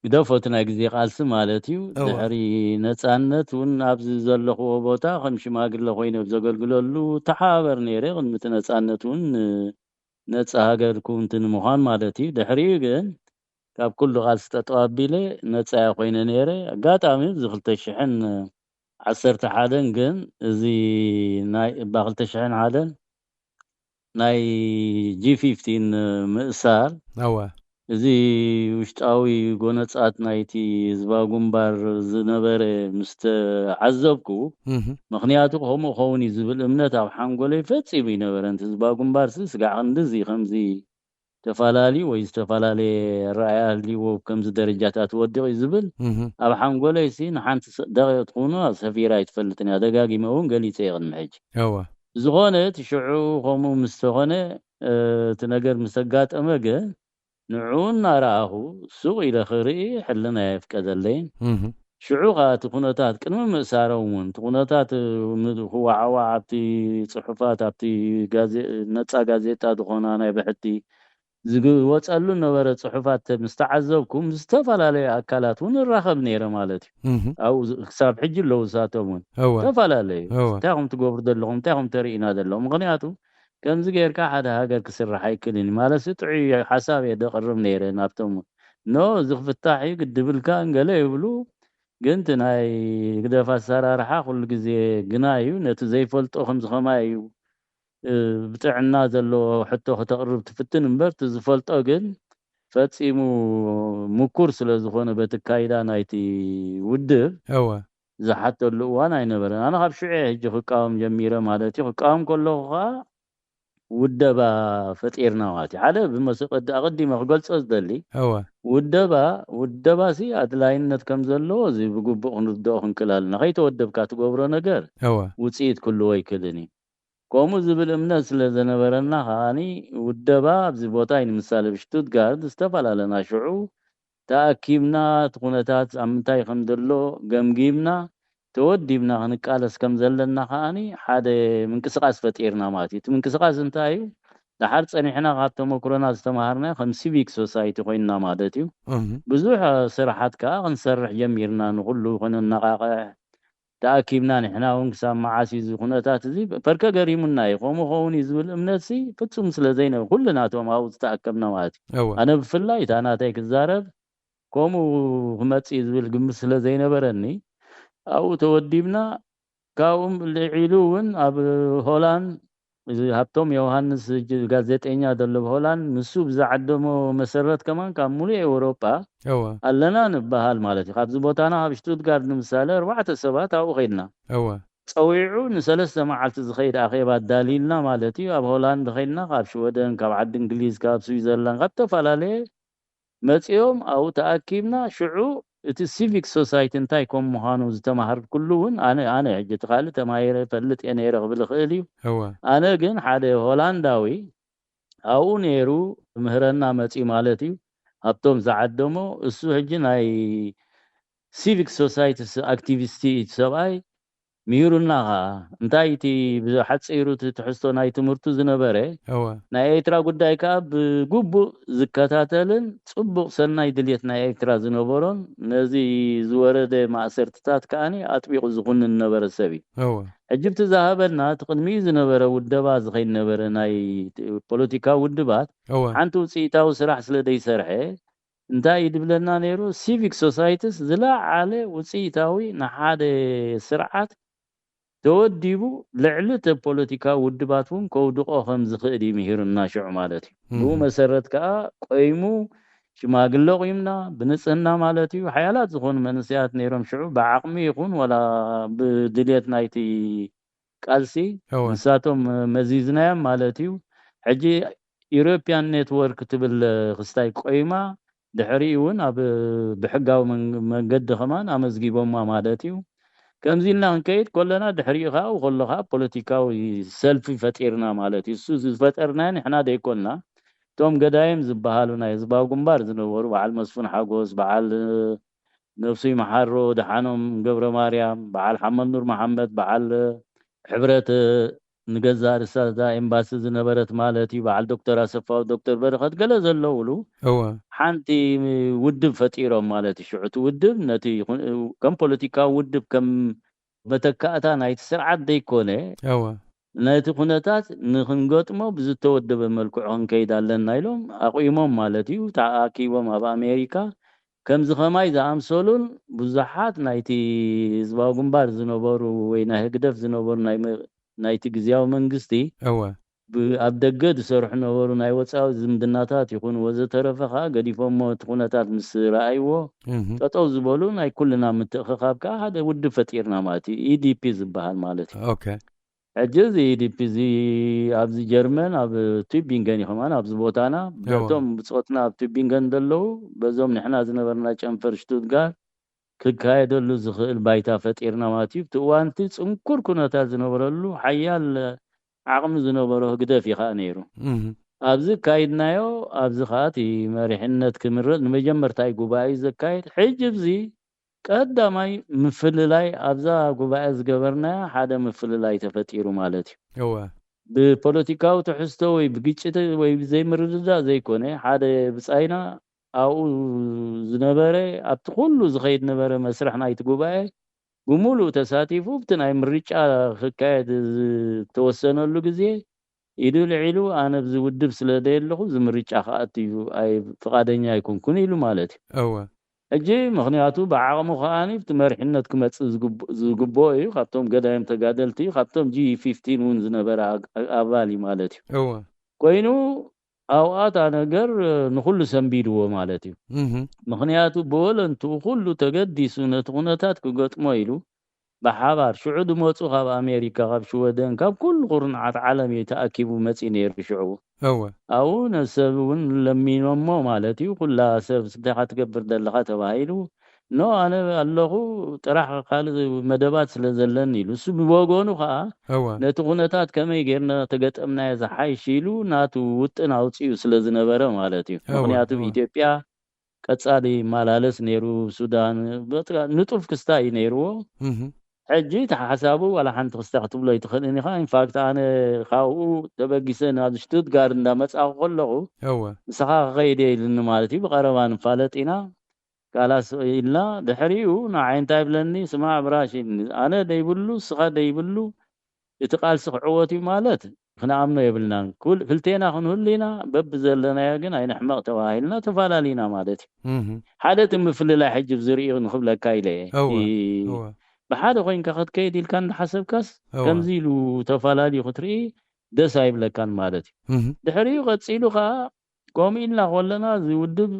بدفوتنا غزي قالس مالتيو دحري نصانت ون ابز زلخو بوتا خم شماغل خوينو زغلغلولو تحابر نيري قمت نصانت ون نص هاجر كونتن مخان مالتي دحري ግን ካብ ኩሉ ቃልሲ ተጠዋቢለ ነፃ ኮይነ ነይረ ኣጋጣሚ ብ2011 ግን እዚ ናይ ብ2001 ናይ G15 ምእሳር እዚ ውሽጣዊ ጎነጻት ናይቲ ህዝባዊ ግንባር ዝነበረ ምስተዓዘብኩ ምክንያቱ ከምኡ ኸውን ዝብል እምነት ኣብ ሓንጎለይ ፈጺሙ ይነበረ እንት ህዝባዊ ግንባር ስጋዕ እንደዚ ከምዚ ተፋላሊ ወይ ተፋላሊ ራእይ አልሊዎ ከምዚ ደረጃታት ወድቕ ዝብል ኣብ ሓንጎለይ ንሓንቲ ደቂቕ ትኾኑ ሰፊራ ይትፈልጥኒ ደጋጊመውን ገሊጸ ይቕድም ሕጂ ዝኾነ ትሽዑ ከምኡ ምስተኾነ እቲ ነገር ምስተጋጠመ ግን ንዑን ናራኣኹ ሱቕ ኢለ ክርኢ ሕልና ይፍቀደለይን ሽዑ ኻቲ ኩነታት ቅድሚ ምእሳሮምን ኩነታት ክዋዓዋዕ ኣብቲ ጽሑፋት ኣብቲ ነፃ ጋዜጣ ዝኾና ናይ ብሕቲ ዝወጸሉ ነበረ ጽሑፋት ምስተዓዘብኩም ዝተፈላለዩ ኣካላት እውን ንራኸብ ነይረ ማለት እዩ ኣብ ክሳብ ሕጂ ለውሳቶምን ተፈላለዩ እንታይኹም ትገብሩ ዘለኹም እንታይኹም ተርእና ዘለኹም ምክንያቱ ከምዚ ጌርካ ሓደ ሃገር ክስራሕ ኣይክእልን ማለት ጥዑይ ሓሳብ እየ ደቕርብ ነይረ ናብቶም ዝኽፍታሕ እዩ ግድብልካ እንገለ ይብሉ ግን እቲ ናይ ግደፍ ኣሰራርሓ ኩሉ ግዜ ግና እዩ ነቲ ዘይፈልጦ ከምዚ ኸማይ እዩ ብጥዕና ዘሎ ሕቶ ከተቕርብ ትፍትን እምበር ዝፈልጦ ግን ፈጺሙ ምኩር ስለ ዝኾነ በትካይዳ ናይቲ ውድብ ዝሓተሉ እዋን ኣይነበረን ኣነ ካብ ሽዑ ሕጂ ክቃወም ጀሚረ ማለት እዩ ክቃወም ከለኹ ኸኣ ውደባ ፈጢርና ማለት እዩ ሓደ ብመስቀድ ኣቐዲመ ክገልጾ ዝደሊ ውደባሲ ኣድላይነት ከም ዘለዎ እዚ ብግቡእ ክንርድኦ ክንክላልና ከይተወደብካ ትገብሮ ነገር ውፅኢት ኩሉ ወይ ክልኒ ከምኡ ዝብል እምነት ስለ ዘነበረና ኸኣኒ ውደባ ኣብዚ ቦታ ንምሳሌ ብሽቱትጋርት ዝተፈላለና ሽዑ ተኣኪብና እቲ ኩነታት ኣብ ምንታይ ከም ዘሎ ገምጊምና ተወዲብና ክንቃለስ ከም ዘለና ኸኣኒ ሓደ ምንቅስቃስ ፈጢርና ማለት እዩ እቲ ምንቅስቃስ እንታይ እዩ ድሓር ፀኒሕና ካብ ተመክሮና ዝተምሃርና ከም ሲቪክ ሶሳይቲ ኮይንና ማለት እዩ ብዙሕ ስራሓት ከዓ ክንሰርሕ ጀሚርና ንኩሉ ክነነቃቅሕ ተኣኪብና ንሕና እውን ክሳብ መዓስ እዚ ኩነታት እዚ ፈርከ ገሪሙና እዩ ከምኡ ኸውን ዝብል እምነት ፍጹም ስለ ዘይነበረ ኩልናቶም ኣብኡ ዝተኣከብና ማለት እዩ ኣነ ብፍላይ እታ ናተይ ክዛረብ ከምኡ ክመፅእ ዝብል ግምት ስለ ዘይነበረኒ ኣብኡ ተወዲብና ካብኡም ልዒሉ እውን ኣብ ሆላንድ ሃብቶም ዮሃንስ ጋዜጠኛ ዘሎ ብሆላንድ ንሱ ብዝዓደሞ መሰረት ከማን ካብ ሙሉእ ኤውሮጳ ኣለና ንበሃል ማለት እዩ ካብዚ ቦታና ኣብ ሽቱትጋርት ንምሳሌ 4 ሰባት ኣብኡ ኸይድና ፀዊዑ ን3 መዓልቲ ዝኸይድ ኣኼባ ዳሊልና ማለት እዩ ኣብ ሆላንድ ኸይድና ካብ ሽወደን ካብ ዓዲ እንግሊዝ ካብ ስዊዘርላንድ ካብ ተፈላለየ መጺኦም ኣብኡ ተኣኪብና ሽዑ እቲ ሲቪክ ሶሳይቲ እንታይ ከም ምዃኑ ዝተማሃርት ኩሉ እውን ኣነ ሕጂ ትኻልእ ተማሂረ ፈልጥ እየ ነይረ ክብል ክእል እዩ ኣነ ግን ሓደ ሆላንዳዊ ኣብኡ ነይሩ ምህረና መጺ ማለት እዩ ኣብቶም ዝዓደሞ እሱ ሕጂ ናይ ሲቪክ ሶሳይቲ ኣክቲቪስቲ ሰብኣይ ሚሩና እንታይ እቲ ብሓፂሩ ትሕዝቶ ናይ ትምህርቱ ዝነበረ ናይ ኤርትራ ጉዳይ ከዓ ብግቡእ ዝከታተልን ጽቡቕ ሰናይ ድልየት ናይ ኤርትራ ዝነበሮን ነዚ ዝወረደ ማእሰርትታት ከኣኒ ኣጥቢቑ ዝኹንን ነበረ ሰብ እዩ ሕጂ ብትዛሃበና ትቅድሚ ዝነበረ ውደባ ዝኸይድ ነበረ ናይ ፖለቲካ ውድባት ሓንቲ ውፅኢታዊ ስራሕ ስለ ዘይሰርሐ እንታይ ይድብለና ነይሩ ሲቪክ ሶሳይቲስ ዝለዓለ ውፅኢታዊ ንሓደ ስርዓት ተወዲቡ ልዕሊ ፖለቲካ ውድባት እውን ከውድቆ ከም ዝኽእል ይምሂሩና ሽዑ ማለት እዩ ብኡ መሰረት ከዓ ቆይሙ ሽማግለ ቆይምና ብንጽህና ማለት እዩ ሓያላት ዝኾኑ መንስያት ነይሮም ሽዑ ብዓቕሚ ይኹን ወላ ብድልየት ናይቲ ቃልሲ ንሳቶም መዚዝናዮም ማለት እዩ ሕጂ ኢሮፕያን ኔትወርክ ትብል ክስታይ ቆይማ ድሕሪ እውን ኣብ ብሕጋዊ መንገዲ ኸማን ኣመዝጊቦማ ማለት እዩ ከምዚልና ክንከይድ ኮለና ድሕሪኡ ከዓ ከለኻ ፖለቲካዊ ሰልፊ ፈጢርና ማለት እዩ እሱ ዝፈጠርና ንሕና ደይኮንና እቶም ገዳይም ዝበሃሉ ናይ ህዝባዊ ግንባር ዝነበሩ በዓል መስፍን ሓጎስ በዓል ነፍሱ ይመሓሮ ደሓኖም ገብረ ማርያም በዓል ሓመድ ኑር መሐመድ በዓል ሕብረት ንገዛ ርሳታ ኤምባሲ ዝነበረት ማለት እዩ በዓል ዶክተር ኣሰፋው ዶክተር በረኸት ገለ ዘለውሉ ሓንቲ ውድብ ፈጢሮም ማለት እዩ ሽዑት ውድብ ነቲ ከም ፖለቲካ ውድብ ከም መተካእታ ናይቲ ስርዓት ዘይኮነ ናይቲ ኩነታት ንኽንገጥሞ ብዝተወደበ መልክዑ ክንከይድ ኣለና ኢሎም ኣቑሞም ማለት እዩ ተኣኪቦም ኣብ ኣሜሪካ ከምዚ ኸማይ ዝኣምሰሉን ብዙሓት ናይቲ ህዝባዊ ግንባር ዝነበሩ ወይ ናይ ህግደፍ ዝነበሩ ናይቲ ግዝያዊ መንግስቲ ኣብ ደገ ዝሰርሑ ነበሩ ናይ ወፃኢ ዝምድናታት ይኹን ወዘተረፈ ከዓ ገዲፎሞ እቲ ኩነታት ምስ ረኣይዎ ጠጠው ዝበሉ ናይ ኩልና ምትእኽኻብ ከዓ ሓደ ውድብ ፈጢርና ማለት እዩ ኢዲፒ ዝበሃል ማለት እዩ ሕጂ እዚ ኢዲፒ እዚ ኣብዚ ጀርመን ኣብ ቱቢንገን ይኸማን ኣብዚ ቦታና በቶም ብፆትና ኣብ ቱቢንገን ዘለዉ በዞም ንሕና ዝነበርና ጨንፈር ሽቱትጋርት ክካየደሉ ዝኽእል ባይታ ፈጢርና ማለት እዩ እቲ እዋንቲ ፅንኩር ኩነታት ዝነበረሉ ሓያል ዓቕሚ ዝነበሮ ህግደፍ ይኸዓ ነይሩ ኣብዚ ካይድናዮ ኣብዚ ከዓ እቲ መሪሕነት ክምረጥ ንመጀመርታይ ጉባኤ ዘካየድ ሕጂ እዚ ቀዳማይ ምፍልላይ ኣብዛ ጉባኤ ዝገበርናያ ሓደ ምፍልላይ ተፈጢሩ ማለት እዩ ብፖለቲካዊ ትሕዝቶ ወይ ብግጭት ወይ ዘይምርድዳእ ዘይኮነ ሓደ ብፃይና ኣብኡ ዝነበረ ኣብቲ ኩሉ ዝኸይድ ነበረ መስርሕ ናይቲ ጉባኤ ብሙሉእ ተሳቲፉ ብቲ ናይ ምርጫ ክካየድ ዝተወሰነሉ ግዜ ኢሉ ልዒሉ ኣነ ብዚ ውድብ ስለ ደየለኹ ዝምርጫ ከኣትዩ ኣይ ፍቓደኛ ኣይኮንኩን ኢሉ ማለት እዩ ሕጂ ምክንያቱ ብዓቕሙ ከዓኒ ብቲ መሪሕነት ክመፅእ ዝግብኦ እዩ ካብቶም ገዳዮም ተጋደልቲ እዩ ካብቶም G15 እውን ዝነበረ ኣባል እዩ ማለት እዩ ኮይኑ ኣብኣታ ነገር ንኩሉ ሰንቢድዎ ማለት እዩ ምክንያቱ ብወለንትኡ ኩሉ ተገዲሱ ነቲ ኩነታት ክገጥሞ ኢሉ ብሓባር ሽዑ ድመፁ ካብ ኣሜሪካ ካብ ሽወደን ካብ ኩሉ ቁርንዓት ዓለም እዩ ተኣኪቡ መፂ ነይሩ ሽዑ ኣብኡ ነሰብ እውን ለሚኖሞ ማለት እዩ ኩላ ሰብ ስንታይካ ትገብር ዘለካ ተባሂሉ ኖ ኣነ ኣለኹ ጥራሕ ካልእ መደባት ስለ ዘለኒ ኢሉ እሱ ብወገኑ ከዓ ነቲ ኩነታት ከመይ ጌርና ተገጠምናዮ ዝሓይሽ ኢሉ ናቱ ውጥን ኣውፅኡ ስለ ዝነበረ ማለት እዩ ምክንያቱ ኢትዮጵያ ቀፃሊ ማላለስ ነይሩ ሱዳን ንጡፍ ክስታ እዩ ነይርዎ ሕጂ ተሓሳቡ ዋላ ሓንቲ ክስታ ክትብሎ ይትኽእልን ኢኻ ኢንፋክት ኣነ ካብኡ ተበጊሰ ናብ ሽቱትጋርት እንዳመፃኹ ከለኹ ንስኻ ክኸይደ ኢልኒ ማለት እዩ ብቐረባ ንፋለጥ ኢና ካላስ ኢልና ድሕሪኡ ንዓይ እንታይ ብለኒ ስማዕ ብራሽ ኣነ ደይብሉ ስኻ ደይብሉ እቲ ቃልሲ ክዕወት እዩ ማለት ክነኣምኖ የብልናን ክልቴና ክንህሉ ኢና በቢ ዘለናዮ ግን ኣይንሕመቕ ተባሂልና ተፈላለዩና ማለት እዩ ሓደ እቲ ምፍልላይ ሕጂ ብዝርኢዩ ንክብለካ ኢለ ብሓደ ኮይንካ ክትከይድ ኢልካ እንዳሓሰብካስ ከምዚ ኢሉ ተፈላለዩ ክትርኢ ደስ ኣይብለካን ማለት እዩ ድሕሪኡ ቀፂሉ ከዓ ከምኡ ኢልና ከለና ዝውድብ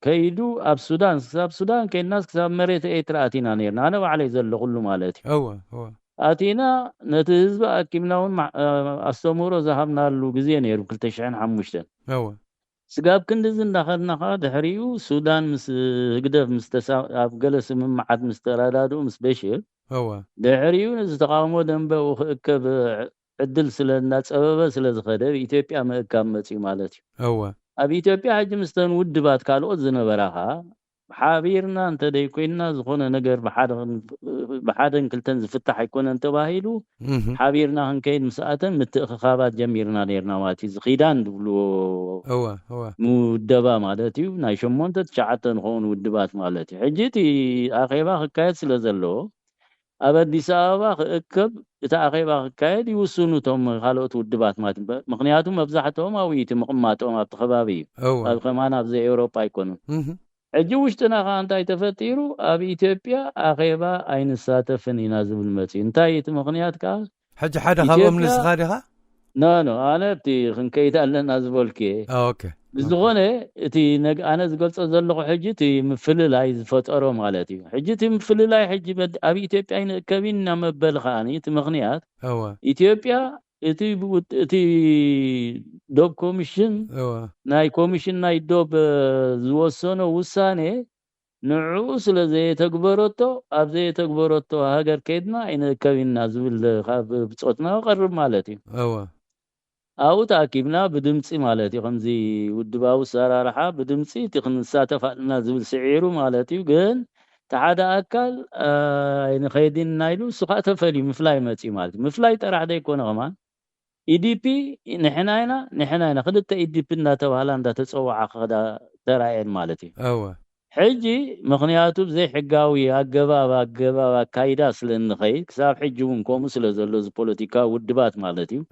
ከይዱ ኣብ ሱዳን ክሳብ ሱዳን ከይድናስ ክሳብ መሬት ኤርትራ ኣቲና ነርና ኣነ ባዕለይ ዘለኹሉ ማለት እዩ ኣቲና ነቲ ህዝቢ ኣኪብና እውን ኣስተምህሮ ዝሃብናሉ ግዜ ነይሩ 2005 ስጋብ ክንዲዚ እንዳኸድና ከዓ ድሕሪኡ ሱዳን ምስ ህግደፍ ኣብ ገለ ስምምዓት ምስ ተረዳድኡ ምስ በሽር ድሕሪኡ ነዚ ተቃውሞ ደንበኡ ክእከብ ዕድል ስለ እናፀበበ ስለ ዝኸደ ኢትዮጵያ ምእካብ መፅኡ ማለት እዩ ኣብ ኢትዮጵያ ሕጂ ምስተን ውድባት ካልኦት ዝነበራ ከዓ ሓቢርና እንተደይኮይንና ዝኾነ ነገር ብሓደን ክልተን ዝፍታሕ ኣይኮነን ተባሂሉ ሓቢርና ክንከይድ ምስኣተን ምትእኽኻባት ጀሚርና ነርና ማለት እዩ ዝኺዳን ዝብልዎ ምውደባ ማለት እዩ ናይ 8-9 ዝኾኑ ውድባት ማለት እዩ ሕጂ እቲ ኣኼባ ክካየድ ስለ ዘለዎ ኣብ ኣዲስ ኣበባ ክእከብ እቲ ኣኼባ ክካየድ ይውስኑ እቶም ካልኦት ውድባት ማለት እዩ ምክንያቱ መብዛሕትኦም ኣብኡ እቲ ምቕማጦም ኣብቲ ከባቢ እዩ ኣብ ከማን ኣብዚ ኤውሮጳ ኣይኮኑን ሕጂ ውሽጥና ከዓ እንታይ ተፈጢሩ ኣብ ኢትዮጵያ ኣኼባ ኣይንሳተፍን ኢና ዝብል መፅኡ እንታይ እቲ ምክንያት ከዓ ሕጂ ሓደ ካብኦም ንስኻ ዲኻ ኖ ኣነ እቲ ክንከይድ ኣለና ዝበልክ ብዝኾነ እቲ ኣነ ዝገልፆ ዘለኹ ሕጂ እቲ ምፍልላይ ዝፈጠሮ ማለት እዩ ሕጂ እቲ ምፍልላይ ሕጂ ኣብ ኢትዮጵያ ይንእከብ ኢና መበሊ ከዓኒ እቲ ምክንያት ኢትዮጵያ እቲ ዶብ ኮሚሽን ናይ ኮሚሽን ናይ ዶብ ዝወሰኖ ውሳኔ ንዕኡ ስለ ዘየተግበረቶ ኣብ ዘየተግበረቶ ሃገር ከይድና ኣይንእከብ ኢና ዝብል ካብ ብፆትና ቀርብ ማለት እዩ ኣብኡ ተኣኪብና ብድምፂ ማለት እዩ ከምዚ ውድባዊ ሰራርሓ ብድምፂ እቲ ክንሳተፍ ኣለና ዝብል ስዒሩ ማለት እዩ ግን እቲ ሓደ ኣካል ኣይንኸይድና ኢሉ እሱ ከዓ ተፈልዩ ምፍላይ መፅኡ ማለት እዩ ምፍላይ ጥራሕ ደይኮነ ኸማን ኢዲፒ ንሕና ኢና ክልተ ኢዲፒ እንዳተባህላ እንዳተፀዋዓ ክኸዳ ተራእየን ማለት እዩ حجي مخنياتو بزي حقاوي أجبا كايدا سلنخي كساب حجون كومس لزلز بوليتيكا ودبات مالتيو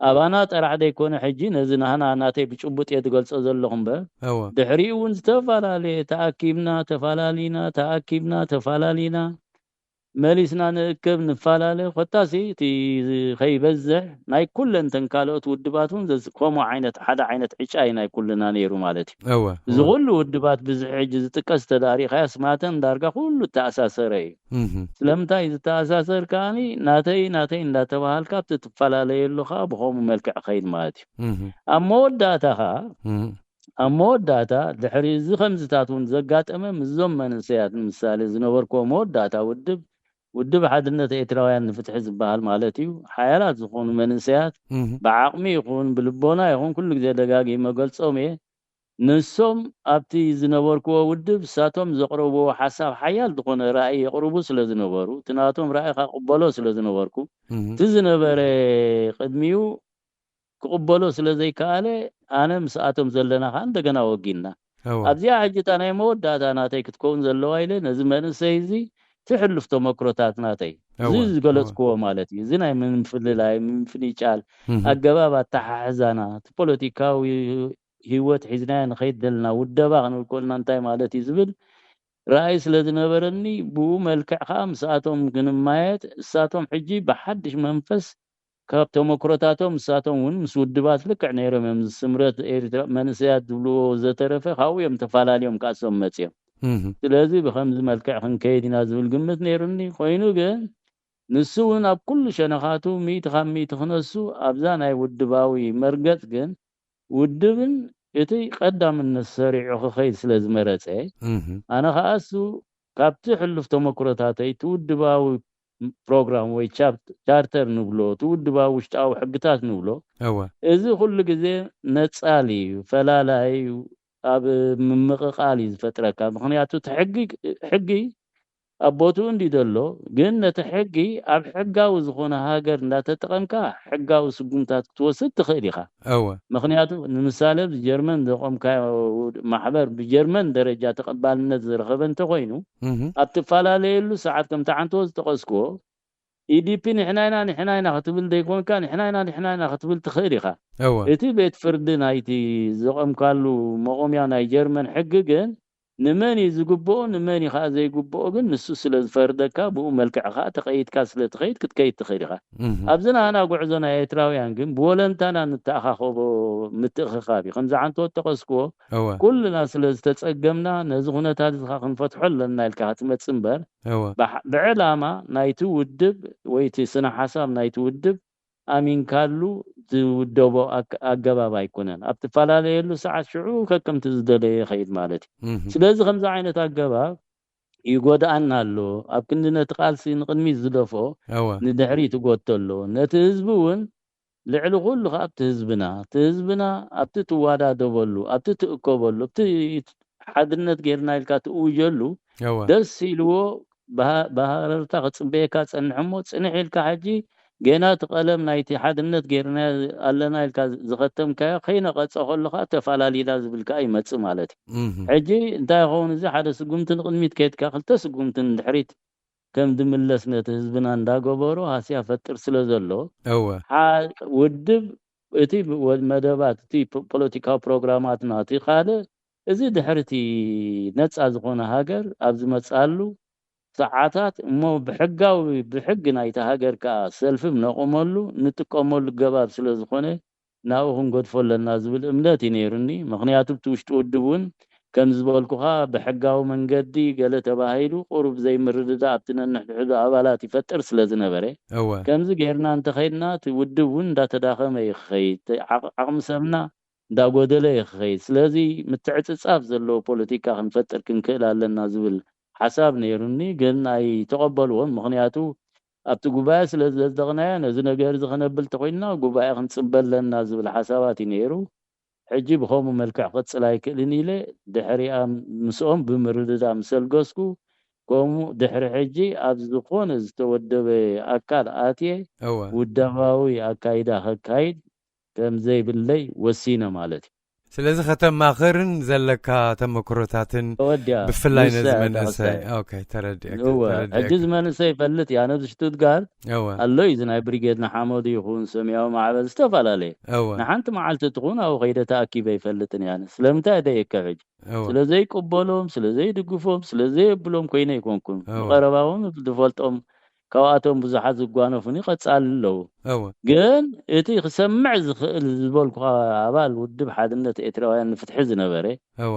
أبانا ترى عدا يكون حجي نزنا هنا ناتي بتشبط يدقل سأزلهم به دحريون تفالالي تفالالينا ماليسنا نكب نفالالي خطاسي تي خيبزح ناي كل انتن كالوت ودباتون زي كومو عينت حدا عينت عشاي ناي كلنا نيرو مالتي زغل ودبات بزحج تقص تاريخ اسماتن دارغا كله تاساسري سلمتا اذا تاساسر كاني ناتي لا تبال كابت تفالالي لوخا بخوم ملكع خيد مالتي اموداتا دحري زي خمزتاتون زقات امام الزمن سيات مثال زنوركو موداتا ودب حدنت إتراويان فتح زبال مالتيو حيالات زخون منسيات بعقمي يخون بلبونا يخون كل جزء دقاقي ما قلت صومي نسوم أبتي زنوركو ودب ساتهم زقربو حساب حيال دخون رأي يقربو سلزنورو تناتهم رأي قبلو سلزنوركو تزنبر قدميو قبلو سلزي كالي أنا مساتهم زلنا خان دقنا وقينا أبزي حاجة أنا يمود داتا ناتي كتكون زلو أيلي نزمان سيزي تحلف تمكرتات ناتي زيز قلت كوا مالتي زينا من فللاي من فنيشال الجواب تحزنا بوليتيكاوي هيوت حزنان خيدلنا ودبا نقولنا انتي مالتي زبل رئيس لدنبرني بو ملكع خامس ساعتهم جنمايت ساعتهم حجي بحدش منفس كاب تمكرتاتهم ساعتهم ون مسودبات لك عنيرم من سمرت إيرترا منسيات دبلو زترفه خاويم تفالاليوم كاسهم متيم ስለዚህ በخمز መልክዕ ክንከይድና ዝብል ግምት ነይሩኒ ኮይኑ ግን ንሱውን ኣብ ኩሉ ሸነኻቱ 100 ክነሱ ኣብዛ ናይ ውድባዊ መርገጽ ግን ውድብን እቲ ቀዳምነት ሰሪዑ ክኸይድ ስለ ዝመረጸ ኣነ ከኣሱ ካብቲ ሕልፍ ተመክሮታተይ ትውድባዊ ፕሮግራም ወይ ቻርተር ንብሎ ትውድባዊ ውሽጣዊ ሕግታት ንብሎ እዚ ኩሉ ግዜ ነጻሊ ፈላላይ ኣብ ምምቕቃል ዝፈጥረካ ምክንያቱ ሕጊ ኣቦቱ እንዲደሎ ግን ነቲ ሕጊ ኣብ ሕጋዊ ዝኾነ ሃገር እንዳተጠቐምካ ሕጋዊ ስጉምታት ክትወስድ ትኽእል ኢኻ ምክንያቱ ንምሳሌ ብጀርመን ዘቆምካ ማሕበር ብጀርመን ደረጃ ተቐባልነት ዝረኸበ እንተኮይኑ ኣብ ትፈላለየሉ ሰዓት ከምቲ ዓንቶ ዝተቐስክዎ ኢዲፒ ንሕናይና ክትብል ዘይኮንካ ንሕናይና ክትብል ትኽእል ኢኻ እቲ ቤት ፍርዲ ናይቲ ዘቆምካሉ መቆምያ ናይ ጀርመን ሕጊ ግን ንመን ዝግብኦ ንመን ኢኻ ዘይግብኦ ግን ንሱ ስለ ዝፈርደካ ብኡ መልክዕ ኻ ተኸይድካ ስለ ትኸይድ ክትከይድ ትኽእል ኢኻ ኣብዝና ኣና ጉዕዞ ናይ ኤርትራውያን ግን ብወለንታና ንተኣኻኸቦ ምትእኽኻብ ከምዚ ዓንቶ ተቐስክዎ ኩልና ስለ ዝተጸገምና ነዚ ኩነታት ዝኻ ክንፈትሖ ኣለና ኢልካ ክትመጽእ እምበር ብዕላማ ናይቲ ውድብ ወይ እቲ ስነ ሓሳብ ናይቲ ውድብ ኣሚንካሉ ዝውደቦ ኣገባብ ኣይኮነን ኣብ ትፈላለየሉ ሰዓት ሽዑ ከከምቲ ዝደለየ ይኸይድ ማለት እዩ ስለዚ ከምዚ ዓይነት ኣገባብ ይጎዳኣና ኣሎ ኣብ ክንድነት ቃልሲ ንቅድሚት ዝደፍኦ ንድሕሪት ይጎተሎ ነቲ ህዝቢ እውን ልዕሊ ኩሉ ኣብቲ ህዝብና ኣብቲ ትዋዳደበሉ ኣብቲ ትእከበሉ ኣብቲ ሓድነት ጌርና ኢልካ ትእውጀሉ ደስ ኢልዎ ባህርታ ክጽበየካ ጸንሕሞ ጽንሕ ኢልካ ሕጂ ገና ተቀለም ናይቲ ሓድነት ጌርና ኣለና ኢልካ ዝኸተምካ ከይነቐጸ ከለኻ ተፈላለዩና ዝብልካ ይመጽእ ማለት እዩ ሕጂ እንታይ ይኸውን እዚ ሓደ ስጉምትን ቅድሚት ከይድካ ክልተ ስጉምትን ድሕሪት ከም ድምለስ ነቲ ህዝብና እንዳገበሮ ሃስያ ፈጥር ስለ ዘሎ ውድብ እቲ መደባት እቲ ፖለቲካዊ ፕሮግራማትና እቲ ካለ እዚ ድሕርቲ ነፃ ዝኾነ ሃገር ኣብ ዝመጻሉ ሰዓታት እሞ ብሕጊ ናይቲ ሃገር ከዓ ሰልፍም ነቆመሉ ንጥቀመሉ ገባብ ስለ ዝኾነ ናብኡ ክንገድፈለና ዝብል እምነት ይነይሩኒ ምክንያቱ እቲ ውሽጢ ውድብ እውን ከም ዝበልኩኻ ብሕጋዊ መንገዲ ገለ ተባሂሉ ቁሩብ ዘይምርድዳ ኣብቲ ነንሕድሕዱ ኣባላት ይፈጥር ስለ ዝነበረ ከምዚ ጌርና እንተኸይድና እቲ ውድብ እውን እንዳተዳኸመ ይኸይድ ዓቕሚ ሰብና እንዳጎደለ ይኸይድ ስለዚ ምትዕፅጻፍ ዘለዎ ፖለቲካ ክንፈጥር ክንክእል ኣለና ዝብል حساب نيرني قلنا يتقبلون مخنياتو ኣብቲ ጉባኤ ስለ ዘደቕናያ ነዚ ነገር ዝኸነብል ተኮይና ጉባኤ ክንጽበል ለና ዝብል ሓሳባት ነይሩ ሕጂ ብኸምኡ መልክዕ ቅጽል ኣይክእልን ኢለ ድሕሪኣ ምስኦም ብምርድዳ ምሰልገስኩ ከምኡ ድሕሪ ሕጂ ኣብ ዝኾነ ዝተወደበ ኣካል ኣትየ ውዳባዊ ኣካይዳ ከካይድ ከም ዘይብለይ ወሲነ ማለት እዩ سلازي ختم ماخرن زلك تم كروتاتن بفلاي نزمن اوكي ترديك هو حجز من سيفلت يعني نفس شتوتغارت الله يزنا بريجيد نحمود يخون سمياو معبد استفلالي نحنت معلت تكون او غير تاكيد يفلتن يعني سلامتا ديك حج سلازي قبلهم سلازي دغفهم سلازي بلوم كوينه يكونكم قرباهم دفولتهم كواتهم بزحات زغانوفني قصاللو ግን እቲ ክሰምዕ ዝኽእል ዝበልኩ ኣባል ውድብ ሓድነት ኤርትራውያን ፍትሒ ዝነበረ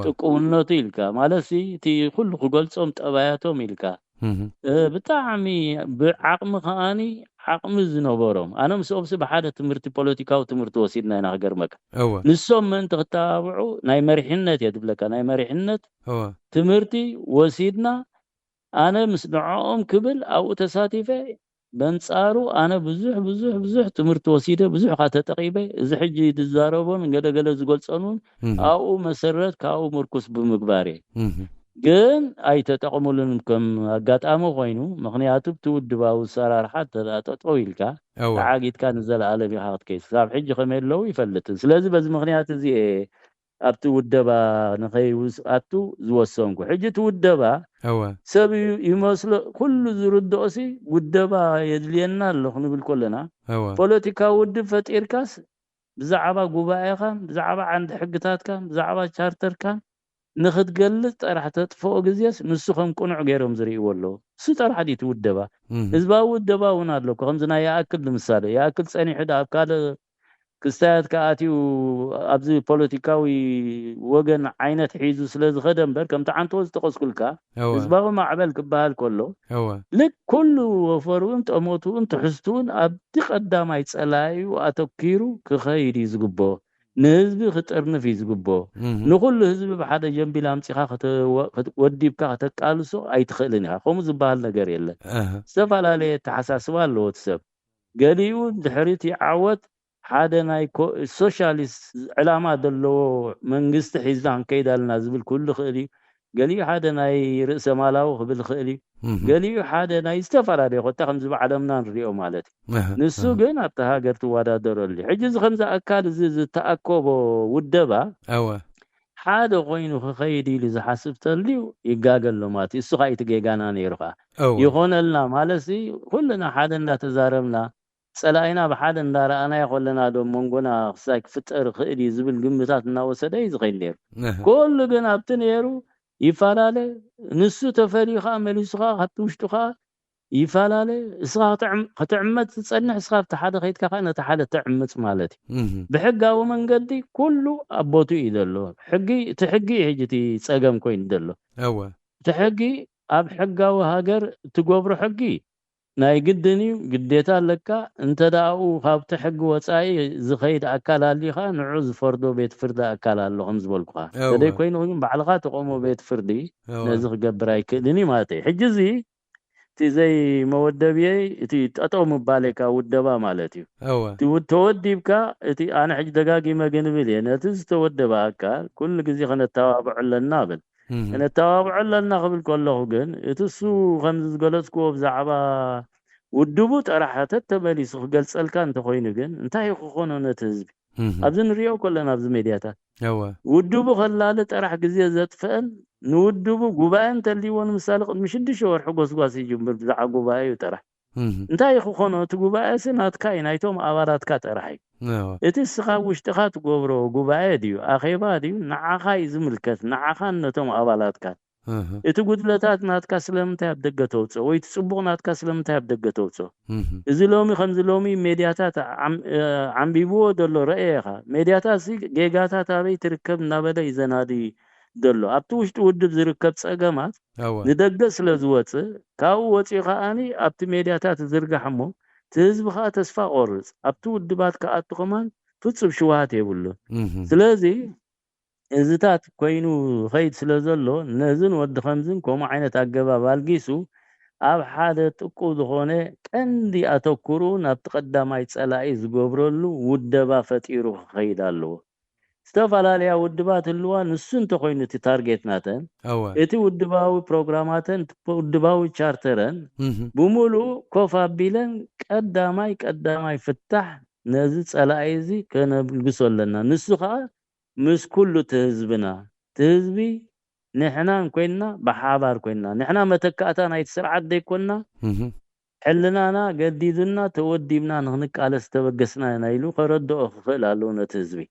ጥቁምነቱ ኢልካ ማለት እቲ ኩሉ ክገልጾም ጠባያቶም ኢልካ ብጣዕሚ ብዓቕሚ ከኣኒ ዓቕሚ ዝነበሮም ኣነ ምስኦም ብሓደ ትምህርቲ ፖለቲካዊ ትምህርቲ ወሲድና ኢና ክገርመካ ንሶም ምእንቲ ክተባብዑ ናይ መሪሕነት የድብለካ ናይ መሪሕነት ትምህርቲ ወሲድና ኣነ ምስ ንዕኦም ክብል ኣብኡ ተሳቲፈ በንጻሩ ኣነ ብዙሕ ትምህርቲ ወሲደ ብዙሕ ከተጠቂበ እዚ ሕጂ ዝዛረቦን ገለገለ ዝገልጸኑን ኣብኡ መሰረት ካብኡ ምርኩስ ብምግባር ግን ኣይተጠቅሙልን ከም ኣጋጣሚ ኮይኑ ምክንያቱ ትውድባው ሰራርሓት ተጠጠው ኢልካ ተዓጊትካ ንዘለዓለም ኢኻ ክትከይስ ሳብ ሕጂ ከመለው ይፈልጥን ስለዚ በዚ ምክንያት እዚ ኣብቲ ውደባ ንኸይውስ ኣቱ ዝወሰንኩ ሕጂ ትውደባ ሰብ ይመስሎ ኩሉ ዝርድኦሲ ውደባ የድልየና ኣለኹ ንብል ኮለና ፖለቲካዊ ውድብ ፈጢርካስ ብዛዕባ ጉባኤኻ ብዛዕባ ዓንዲ ሕግታትካ ብዛዕባ ቻርተርካ ንኽትገልጽ ጥራሕ ተጥፎኦ ግዜስ ንሱ ከም ቁኑዕ ገይሮም ዝርእይዎ ኣለዉ እሱ ጥራሕ ዲ ትውደባ ህዝባዊ ውደባ እውን ኣሎ ከምዚ ናይ ያእክል ንምሳሌ ያእክል ፀኒሑ ኣብ ካልእ ክስታያት ከኣትዩ ኣብዚ ፖለቲካዊ ወገን ዓይነት ሒዙ ስለዝኸደ እምበር ከምቲ ዓንቶ ዝተቆስኩልካ ህዝባዊ ማዕበል ክበሃል ከሎ ልክ ኩሉ ወፈሩን ጠሞቱን ትሕዝቱን ኣብቲ ቀዳማይ ፀላዩ ኣተኪሩ ክኸይድ ዝግቦ ንህዝቢ ክጥርንፍ ዝግቦ ንኩሉ ህዝቢ ብሓደ ጀንቢል ኣምፂኻ ወዲብካ ከተቃልሶ ኣይትኽእልን ኢኻ ከምኡ ዝበሃል ነገር የለን ዝተፈላለየ ተሓሳስባ ኣለዎ እቲ ሰብ ገሊኡ ድሕሪት ይዓወት ሓደ ናይ ሶሻሊስት ዕላማ ዘለዎ መንግስቲ ሒዝና ክንከይዳልና ዝብል ኩሉ ክእል እዩ ገሊኡ ሓደ ናይ ርእሰ ማላዊ ክብል ክእል እዩ ገሊኡ ሓደ ናይ ዝተፈላለዩ ኮታ ከምዚ ብዓለምና ንሪኦ ማለት እዩ ንሱ ግን ኣብቲ ሃገር ትወዳደረሉ ሕጂ እዚ ከምዚ ኣካል እዚ ዝተኣከቦ ውደባ ሓደ ኮይኑ ክኸይድ ኢሉ ዝሓስብ ተልዩ ይጋገሎ ማለት እሱ ኸ ይትጌጋና ነይሩኻ ይኾነልና ማለት ኩልና ሓደ እንዳተዛረብና ፀላይና ብሓደ እንዳረኣና ይኮለና ዶ መንጎና ክሳይ ክፍጠር ክእል ዝብል ግምታት እናወሰደ ዝኸይድ ነይሩ ኩሉ ግን ኣብቲ ነይሩ ይፈላለ ንሱ ተፈሪኻ መሊሱኻ ካብቲ ውሽጡኻ ይፈላለ እስኻ ክትዕመት ትጸንሕ እስኻ ኣብቲ ሓደ ከይድካ ነቲ ሓደ ትዕምፅ ማለት እዩ ብሕጋዊ መንገዲ ኩሉ ኣቦቱ እዩ ዘሎ ሕጊ እቲ ሕጊ ሕጂ ፀገም ኮይኑ ዘሎ እቲ ሕጊ ኣብ ሕጋዊ ሃገር ትገብሮ ሕጊ ናይ ግድን እዩ ግዴታ ኣለካ እንተዳኡ ካብቲ ሕጊ ወፃኢ ዝኸይድ ኣካል ኣሊኻ ንዑ ዝፈርዶ ቤት ፍርዲ ኣካል ኣሎ ከም ዝበልኩኻ ተደይ ኮይኑ ግን ባዕልኻ ተቆሞ ቤት ፍርዲ ነዚ ክገብር ኣይክእልን ማለት እዩ ሕጂ እዚ እቲ ዘይ መወደብየ እቲ ጠጠው ምባለካ ውደባ ማለት እዩ ተወዲብካ እቲ ኣነ ሕጂ ደጋጊመ ግንብል እየ ነቲ ዝተወደባ ኣካል ኩሉ ግዜ ክነተባብዖ ኣለና ብል ክነተባብዖ ኣለና ክብል ከለኹ ግን እቲ እሱ ከምዚ ዝገለጽክዎ ብዛዕባ ውድቡ ጥራሓተት ተመሊሱ ክገልጸልካ እንተኮይኑ ግን እንታይ ክኾኖ ነቲ ህዝቢ ኣብዚ ንሪኦ ከለና ኣብዚ ሚድያታት ውድቡ ከላለ ጥራሕ ግዜ ዘጥፍአን ንውድቡ ጉባኤ እንተልይዎ ንምሳሌ ቅድሚ 6 ወርሒ ጎስጓስ ይጅምር ብዛዕባ ጉባኤ እዩ ጥራሕ እንታይ ክኾኖ እቲ ጉባኤ ናትካ ናይቶም ኣባላትካ ጥራሕ እዩ እቲ እስኻ ውሽጥኻ ትገብሮ ጉባኤ ድዩ ኣኼባ ድዩ ንዓኻ ዝምልከት ንዓኻ ነቶም ኣባላትካ እቲ ጉድለታት ናትካ ስለምንታይ ኣብ ደገ ተውፅኦ ወይ ትጽቡቕ ናትካ ስለምንታይ ኣብ ደገ ተውፅኦ እዚ ሎሚ ከምዚ ሎሚ ሜድያታት ዓንቢብዎ ዘሎ ረአየኻ ሜድያታት ጌጋታት ኣበይ ትርከብ እናበለ ይዘናዲ ዘሎ ኣብቲ ውሽጢ ውድብ ዝርከብ ፀገማት ንደገ ስለ ዝወፅእ ካብኡ ወፂኡ ከኣኒ ኣብቲ ሜድያታት ዝርጋሕ እሞ እቲ ህዝቢ ከዓ ተስፋ ቆርፅ ኣብቲ ውድባት ከኣቱ ከማን ፍፁም ሽውሃት የብሉን ስለዚ እዝታት ኮይኑ ኸይድ ስለ ዘሎ ነዝን ወዲ ከምዝን ከምኡ ዓይነት ኣገባብ ኣልጊሱ ኣብ ሓደ ጥቁ ዝኾነ ቀንዲ ኣተኩሩ ናብቲ ቀዳማይ ፀላኢ ዝገብረሉ ውደባ ፈጢሩ ክኸይድ ኣለዎ ዝተፈላለዩ ውድባት ህልዋ ንሱ እንተኮይኑ እቲ ታርጌት ናተን እቲ ውድባዊ ፕሮግራማተን ውድባዊ ቻርተረን ብሙሉእ ኮፍ ኣቢለን ቀዳማይ ፍታሕ ነዚ ፀላኢ እዚ ከነብልግሶ ኣለና ንሱ ከዓ مس كله تهزبي نحنا كوينا بحابار كوينا نحنا متكاتنا يتسرعد دي كنا حلنا قديدنا تودينا نهنك على استبقسنا نايلو قردو خفل علونا تهزبي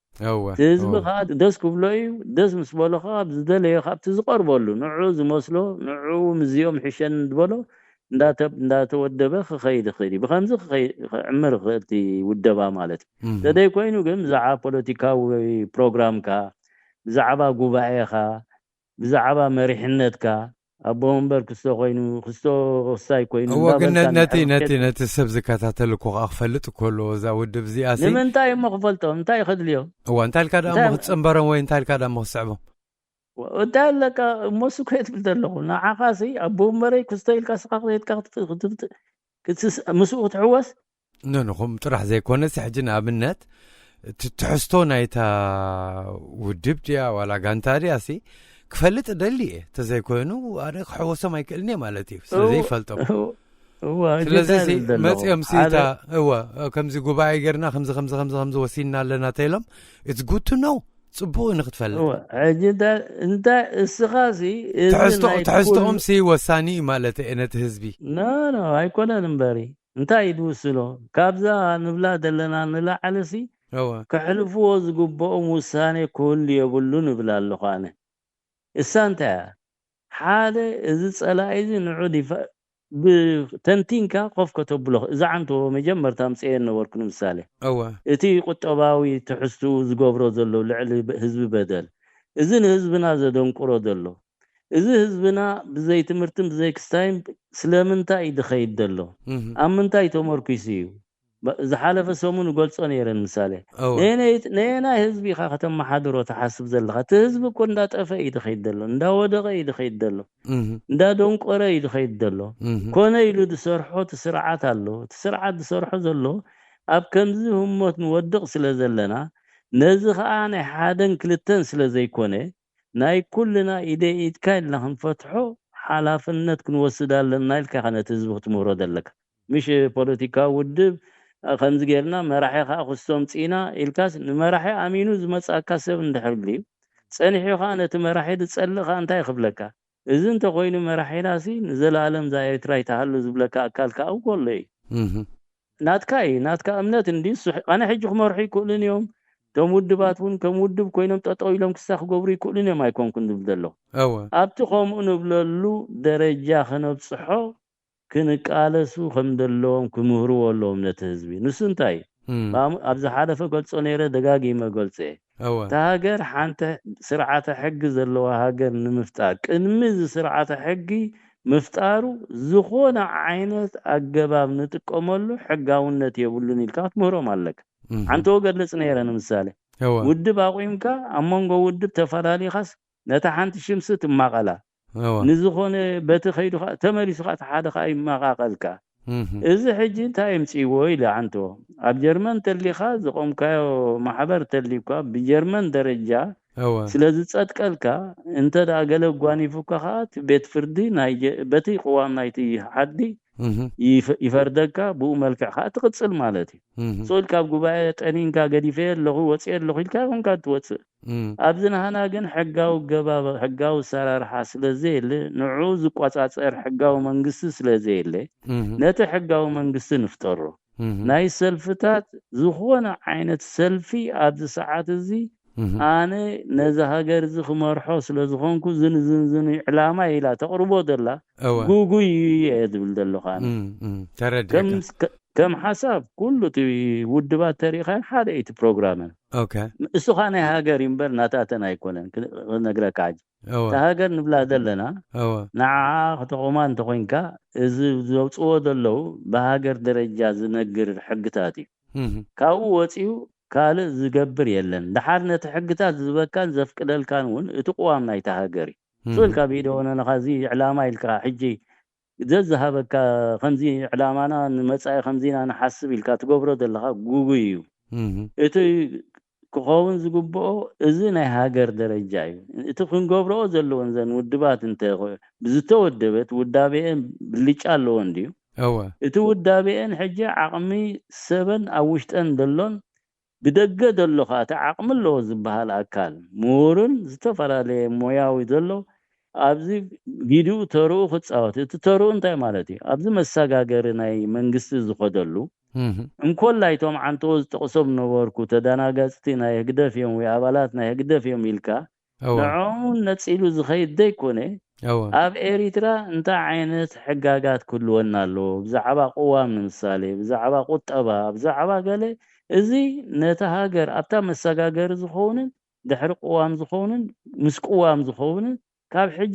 تهزبي خاد دس كبلوي دس مسبولو خاب زدلي خاب تزقر بولو نعوز مسلو نعو مزيوم حشن دبولو ندا تودبه خيدي بخمس عمر خيتي ودبا مالتي تداي كوينو قم زعا بوليتيكاوي بروجرام كا زعبا غوبايخا زعبا مريحنتكا أبومبر كستو خوينو كستو ساي كوينو هو قلنا نتي سبزكات لكو أغفلت كله زاود بزياسي لمن تاي مغفلته انتاي خد اليوم هو انتاي الكاد أمه تصنبرن وين انتاي الكاد أمه صعبه وانتاي لك موسو كيت بدلو نعاقاسي أبومبر كستو الكاسقاق كتس مسوق تحوس نخم طرح زي كونه سحجنا بالنت تحستونا يتا ودبتيا ولا غانتارياسي كفلت دلي تزي كونو أنا حوسه ما يكلني مالتي زي فلتو هو سلازي متيم سيتا هو كم زي قباعي قرنا 5 وسيلنا لنا تيلم it's good to know صبوا نختفلت هو عجدا انت السغازي تحستو أمسي وساني مالتي انا تهزبي لا هاي كنا نمبري انت يدوسلو كابزا نبلا دلنا نلا علسي هو كحلفو زقبو موساني كل يقولو نبلا اللقانه السانتا حاله إذا صلايزي نعود بتنتينكا قف كتبلو إذا عنتو مجمر تامسين نوركن مثالي إتي قطباوي تحسو زقبرو زلو لعلي حزب بدل إذن حزبنا زدون قرو دلو إذا حزبنا بزي تمرتم بزي كستايم سلامنتا يدخيد دلو أمنتا يتمركو يسيو إذا حالف سومون قلت صنيرا مثالي نينا حزبي خاختم محاضر وتحاسب زلغا تحزب كون دات أفا يدخيد دلو ندا ودغا يدخيد دلو ندا دون قرى يدخيد دلو كون يلو تسرحو تسرعات اللو تسرعات تسرحو زلو أب كمزي هموت نودق سلا زلنا نزخ آني حادن كلتن سلا زي كوني ناي كلنا إيدي إيدكاين لهم فتحو حالافنت كن وسدال لنا الكا خانة تزبغ تمورو دلك مش بوليتيكا ودب خمس غيرنا مراحي خا خصوم صينا الكاس مراحي امينو زمصا كاسب اندحرلي صنيحي خانه مراحي تصلخ انت يخبلك اذن تقوين مراحي راسي نزل عالم زي تراي تحلو زبلك اكلك او كلي ناتكا امنت اندي انا حج مرحي كل يوم تمودباتون كمودب كوينم تطويلم كسخ غبري كل يوم ما يكون كن بدلو ابتقوم نبللو درجه خنبصحو كنقالسو خمدلوم كمهرو ولوم نتهزبي نسنتاي ابز حدفه قلصو نيره دغاغي ما قلصي تاغر حانت سرعه حق زلوا هاغر نمفتاق انمز سرعه حق مفتارو زخونه عينت اغباب نتقملو حقاونت يبلن الكات مهرو مالك انتو قلص نيره مثالي ودب اقيمكا امونغو ودب تفرالي خاص نتا حانت شمس تماقلا نزخونه بتخيدو تمريس خات حدا خاي مقاقلكا اذا حجي تايم صيوي لعنتو اب جرمن تليخا زقوم كايو محبر تليكا بجرمن درجه سلازي صدقلكا انت دا غلغواني فكخات بيت فردي ناي بتي قوام نايتي حدي يفردكا بو ملكا خات قصل مالتي سول كاب غبايه طنينكا غديفه لو وصي لو خلكا كونكا توص ابزنا هنا جن حقاو غباب حقاو سرار حاصل زيل نعوز قصاصر حقاو منغست سلازيل نت حقاو منغست نفطرو ناي سلفتات زخونه عينت سلفي ابز ساعات زي انا نزا هاجر زخ مرحو سلازخونكو زن علامه الى تقربو دلا غوغوي يدبل دلو خان كم حساب كله تي ودبات تاريخا حدا ايت بروجرام اوكي اسو خانه هاجر ينبر ناتاتنا يكونن نغرك عاج هاجر نبلا دلنا نعا تقومان تقوينكا از زوصو دلو بهاجر درجه زنغر حقتاتي كاو وصيو قال زغبر يلن دحارنه حقتات زبكان زفقدل كانون اتقوام ناي تهاجري سولكا بيدونا نخازي علامه الكا حجي ذهبك خمزي علامانا مصاي خمزينا نحسب الكا تغبرو دلها غوغيو اتي كون زغبو ازنا هاجر درجاي اتي خنغبرو زلون زن ودبات انت بزتودبت ودابين بليچالو انديو اتي ودابين حجي عقمي 7 اوشتن دلون ብደገ ዘሎ ኸ ተዓቅም ኣለዎ ዝበሃል ኣካል ምሁርን ዝተፈላለዩ ሞያዊ ዘሎ ኣብዚ ቪድዮ ተርኡ ክጻወት እቲ ተርኡ እንታይ ማለት እዩ ኣብዚ መሰጋገሪ ናይ መንግስቲ ዝኸደሉ እንኮላይቶም ዓንቶ ዝጠቕሶም ነበርኩ ተዳናጋጽቲ ናይ ህግደፍ እዮም ወይ ኣባላት ናይ ህግደፍ እዮም ኢልካ ንዖም ነጺሉ ዝኸይድ ዘይኮነ ኣብ ኤሪትራ እንታይ ዓይነት ሕጋጋት ክህልወና ኣለዎ ብዛዕባ ቅዋም ንምሳሌ ብዛዕባ ቁጠባ ብዛዕባ ገለ እዚ ነታ ሃገር ኣብታ መሰጋገሪ ዝኸውንን ድሕሪ ቅዋም ዝኸውንን ምስ ቅዋም ዝኸውንን ካብ ሕጂ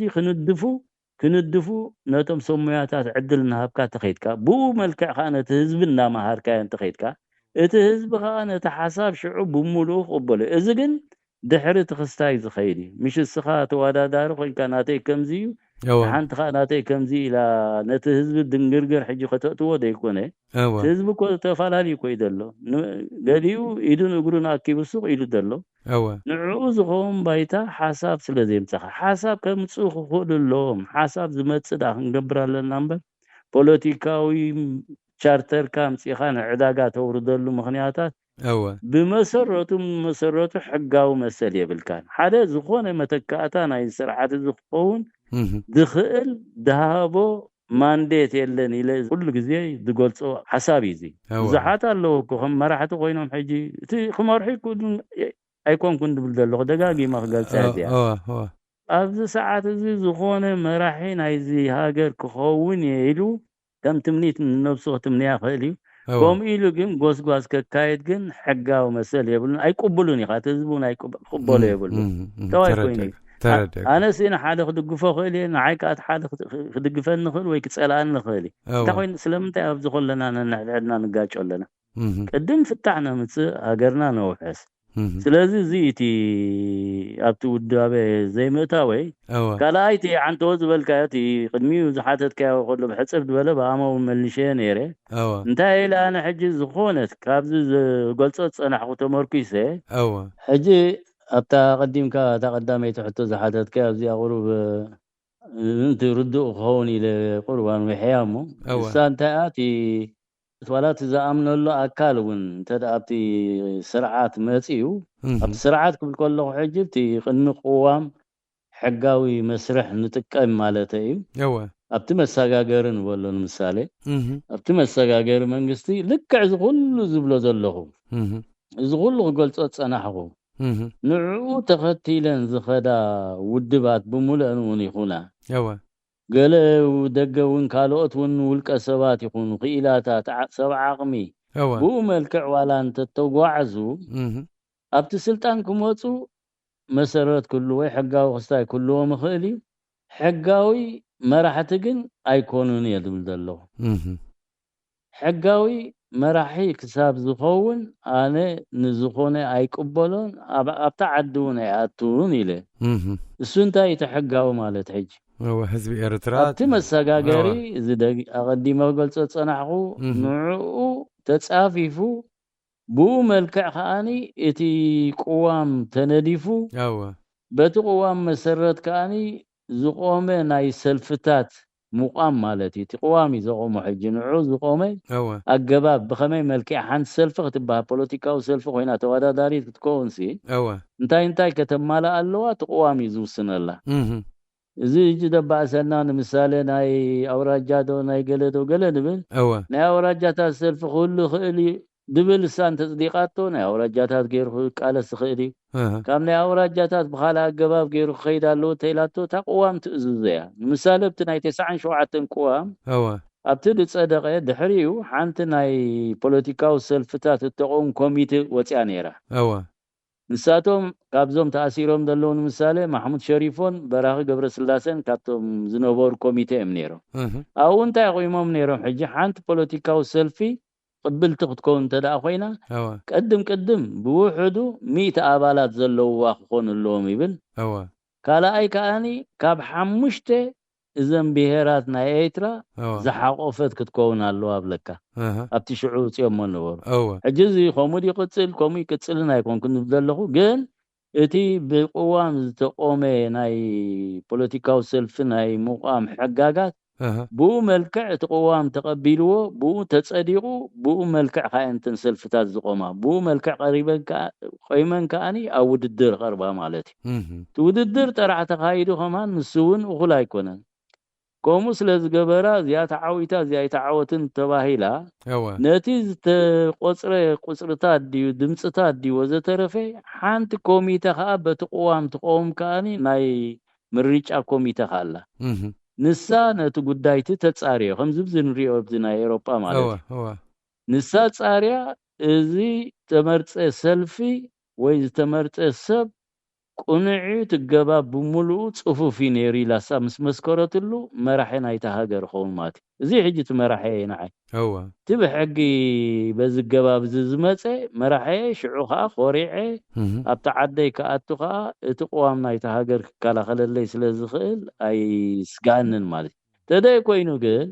ክንድፉ ነቶም ሰሙያታት ዕድል ናሃብካ ተኸይድካ ብኡ መልክዕ ኸ ነቲ ህዝቢ እናማሃርካ ተኸይድካ እቲ ህዝቢ ኸ ነቲ ሓሳብ ሽዑ ብምሉእ ቅበሎ እዚ ግን ድሕሪ ትኽስታይ ዝኸይድ ምሽ ስኻ ተወዳዳሪ ኮይንካ ናተይ ከምዚ እዩ ሓንቲ ኸ ናተይ ከምዚ ኢላ ነቲ ህዝቢ ድንግርግር ሕጂ ከተእትዎ ደይኮነ ህዝቢ ኮ ተፈላለዩ ኮይ ዘሎ ገሊኡ ኢዱን እግሩን ኣኪቡ ሱቕ ኢሉ ዘሎ ንዕኡ ዝኸውም ባይታ ሓሳብ ስለ ዘይምፅኻ ሓሳብ ከምፅኡ ክኽእሉ ኣለዎም ሓሳብ ዝመፅእ ዳ ክንገብር ኣለና እምበር ፖለቲካዊ ቻርተርካ ምፅኢኻ ንዕዳጋ ተውርደሉ ምኽንያታት بمسرته حقاو مسل يبلكان حدا زخونه متكاتا ناي سرعه زخون دخل دهابو مانديت يلن الى كل غزي دغلصو حسابي زي زحات الله كم مرحته قينهم حجي تي خمارحي كون ايكون كن دبلدلو دغاغي ما خغلصاتيا ابز ساعات زي زخونه مراحي ناي زي هاجر كخون يلو كم تمنيت من نفسه تمنيا خلي قوم إلو جن غوز كايد جن حقا ومسألة يقولون أي قبلوني خاتزبون أي قبلوا يقولون تواي كويني أنا سينا حدا خد الجفا خالي نعيك أت حدا خد الجفا نخل ويكتسأل عن نخالي تقول سلمت أبز خلنا أنا نحلنا نجاج لنا قدم فتحنا متس هجرنا نوحس سلازي زيتي أبتو الدابة زي متاوي كلايتي عن توز بالكاتي قدمي وزحاتت كا وخلو بحسب دبلة بعمو ملشين يري انتهى إلى أنا حجي زخونت كابز قلصت أنا حوت مركيسة حجي أبتا قديم كا تقدمي تحطو زحاتت كا زي غروب انت ردوا خوني لقربان وحيامو سانتاتي تولات إذا أمن الله أكلون تدأبتي سرعات ماتيو أب سرعات كل حجبتي قن قوام حقاوي مسرح نتكلم مالتي أبتي مساجارن ولا المثالي أبتي مساجار منجستي لك عز كل زبلة زلهم زغل قلت أنا حقو نعو تختيلن زخدا ودبات بمولن هنا قال ودقون كالوت والكسبات يكونوا قيلاتا سبع عقمي بو ملكع ولا انت توعزو ابت سلطانكم وصو مسرات كله وي حقاو خستاي كله مخالي حقاوي مرحتكن ايكونون يدبل دلو حقاوي مراحي كساب زخون انا نزخونه ايقبلون ابتعدون ياتون الى السنتا يتحقاو مالت حج هو حزب إرترا تمساغاغري زدق أقدم أقول صنعه نوعه تتصافيفو بو ملكع خاني اتي قوام تنديفو بتقوام مسرت كاني زقومه ناي سلفتات مقام مالتي تقوامي زقوم حج نوعه زقومه أجباب بخمي ملكع حن سلفه تبع بوليتيكا وسلفه هنا تواداري تكون سي انتاي كتمالا اللوا تقوامي زوسن الله زي جدا باسنا مثالي ناي اوراجاتو ناي قلدو قلدبل ناي اوراجاتا سلف كله خيلي دبل سان تصديقاتو ناي اوراجاتات غير قال سخيلي كم ناي اوراجاتات بخالا جباب غير خيدالو تيلاتو تقوام تززيا مثال بتناي 9 شوعتن قوام ابتدي تصدق دحريو حانت ناي بوليتيكاو سلفتات تقوم كوميتي وتيانيرا نساتهم كابزوم تأثيرهم دلون مثاله محمود شريفون براغ قبر سلاسن كاتم زنوبور كوميتي امنيرو او انت يقويمو منيرو حجي حانت بوليتيكاو سلفي قبلت تكون تدا اخوينا قدم بوحدو 100 ابالات زلو واخون اللوم يبل كالا اي كاني كاب حمشته اذن بهيراتنا ايترا زحقوفت كتكون الله ابلكا ابتي شعوت يوم نور حجزي خمودي قتل كومي كتسلنا يكون كن بدلخو جن اتي بقوام تقومي ناي بوليتيكاو سيلف ناي مقام حقاقات بو ملكع تقوام تقبلوا بو تصديقوا بو ملكع خاينتن سلفتات زقوما بو ملكع قريبا قيمن كاني او وددر قربا مالتي توددر ترى تقايدو كمان نسون وغلا يكونن كوموس لزغبرا زيات عويتا زيات عوتن تباهيلا نتيز قصرتا دي دمصتا دي وزترفي حانت كوميتا خاب تقوام تقوم كاني ناي مريچا كوميتا خالا نسا نت ጉዳይቲ ተጻሪዮ ከምዚ ብዝንሪኦ ብዝና ኤውሮጳ ማለት ንሳ ጻሪያ እዚ ተመርጸ ሰልፊ ወይ ተመርጸ ሰብ ቁንዒ ትገባ ብሙሉኡ ጽፉፍ ነሪ ላሳ መስከረትሉ መራሕና ይተሃገር ኾን ማት እዚ ሕጂ ትመራሐ ይናይ ትብሕጊ በዝገባ ብዝዝመጸ መራሐ ሽዑኻ ኾሪዐ ኣብተዓደይ ከኣቱኻ እቲ ቋምና ይተሃገር ከላኸለለይ ስለዝኽእል አይ ስጋንን ማለት ተደይ ኮይኑ ግን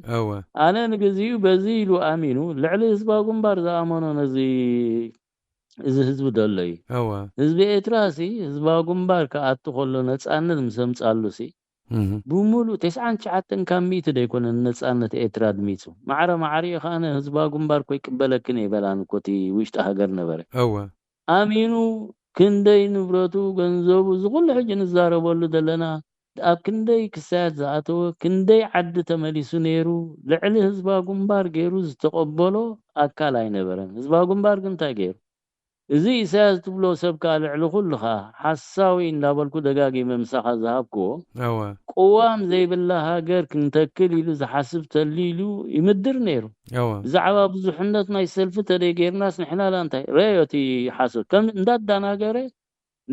ኣነ ንግዚኡ በዚ ኢሉ ኣሚኑ ልዕሊ ህዝባ ግንባር ዝኣመኖ ነዚ እዚ ህዝብ ደለይ ህዝቢ ኤርትራሲ ህዝባ ግንባር ከኣቱ ኾሎ ነጻነት ምሰምጻሉሲ بمولو 99 كميت ديكون النصانت ኤርትራ ድሚጹ ማዕረ ኻነ ህዝባ ግንባር ኮይ ቅበለክን ይበላን ኮቲ ውሽጥ ሀገር ነበር አሚኑ ክንደይ ንብረቱ ገንዘቡ ዝኩሉ ሕጂ ንዛረበሉ ደለና ኣብ ክንደይ ክሳት ዝኣተወ ክንደይ ዓዲ ተመሊሱ ነይሩ ልዕሊ ህዝባ ግንባር ገይሩ ዝተቀበሎ ኣካል ኣይነበረን ህዝባ ግንባር ግን እንታይ ገይሩ እዚ ኢሳያስ ትብሎ ሰብ ካልዕሉ ኩልኻ ሓሳዊ እንዳበልኩ ደጋጊ መምሳኻ ዝሃብኩ قوام زي بالله هاجر كنتكل إلو زحسب تليلو يمدر نيرو زعوا بزحنات ما يسلف تريجير ناس نحنا لا انتهي رأيتي حاسب كم نداد دانا جري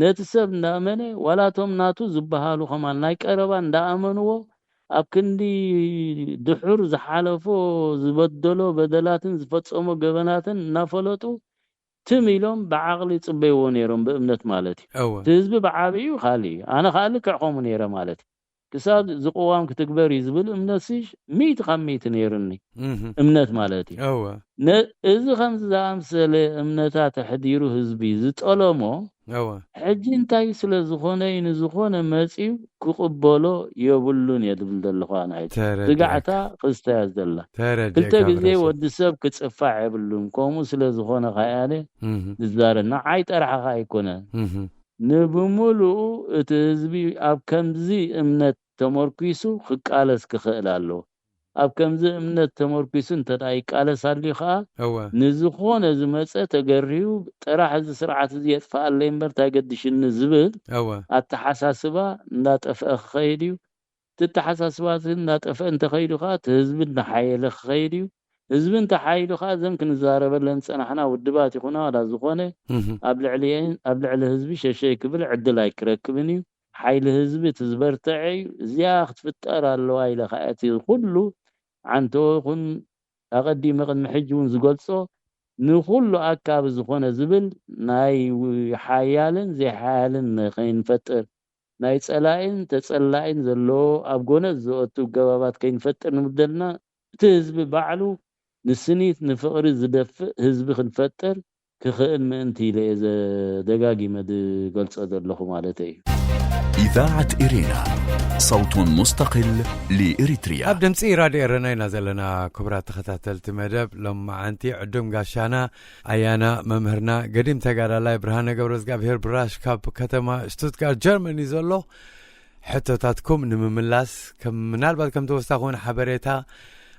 نتسب نامنه ولا توم ناتو زبهالو خمان نايك أربان دامنو أبكندي دحور زحالفو زبدلو بدلاتن زفتسمو جبناتن نافلتو تميلهم بعقلي تصبيو نيرهم بأمنة مالتي تزبي بعابيو خالي أنا خالي كعقوم نيرة مالتي كساد زقوام كتكبر يزبل امنسيش 100 نيرني امنت مالتي اذا خمس زعم سله امنتات تحديرو حزبي زطلمو حجي انتاي سله زخونه مصيو كقبلو يبلون يدبل دلخان عيد دغعتا قستا يزدلا كنت غزي ود سب كصفع يبلون كومو سله زخونه خياله زارنا عيد ارحا يكونه نبملو تزبي اب كمزي امنت تمركيسو خقالس كخلالو اب كمزي امنت تمركيسو تداي قالس عليخا نزخونه زمصه تغريو طرح ز سرعه زي يطفال ليمبر تاقدشن زبل اتحساسبا ناطف خيديو تتحساسبات ناطف انت خيدو خا تزبن حيل خيديو ህዝብን ተሓይሉ ኻዘም ክንዛረበለን ጽናሕና ውድባት ይኹና ወላ ዝኾነ ኣብልዕሊ ህዝቢ ሸሸይ ክብል ዕድል ኣይክረክብን እዩ ሓይሊ ህዝቢ ትዝበርተዐ እዚያ ክትፍጠር ኣለዋ ኢለ ኻእቲ ኩሉ ዓንቶ ይኹን ኣቐዲመ ቅድሚ ሕጂ እውን ዝገልጾ ንኩሉ ኣካብ ዝኾነ ዝብል ናይ ሓያልን ዘይሓያልን ከይንፈጥር ናይ ጸላኢን ተጸላኢን ዘሎ ኣብ ጎነ ዝወቱ ገባባት ከይንፈጥር ንምደልና እቲ ህዝቢ ባዕሉ نسنيت نفقر زدفع حزب خنفتر كخئل مأنتي لإذا دقاقي مد قلت أدر لكم مالتي إذاعة إرينا صوت مستقل لإريتريا أبدأ نسي رادي إرنا نازلنا كبرات تختاتلت مدب لما عنتي عدوم قاشانا أيانا ممهرنا قديم تقال الله إبرهانا قبرز قابهر براش كاب كتما شتوتكار جرماني زولو حتى تاتكم نمملاس كم منال بعد كم توستاقون حبريتها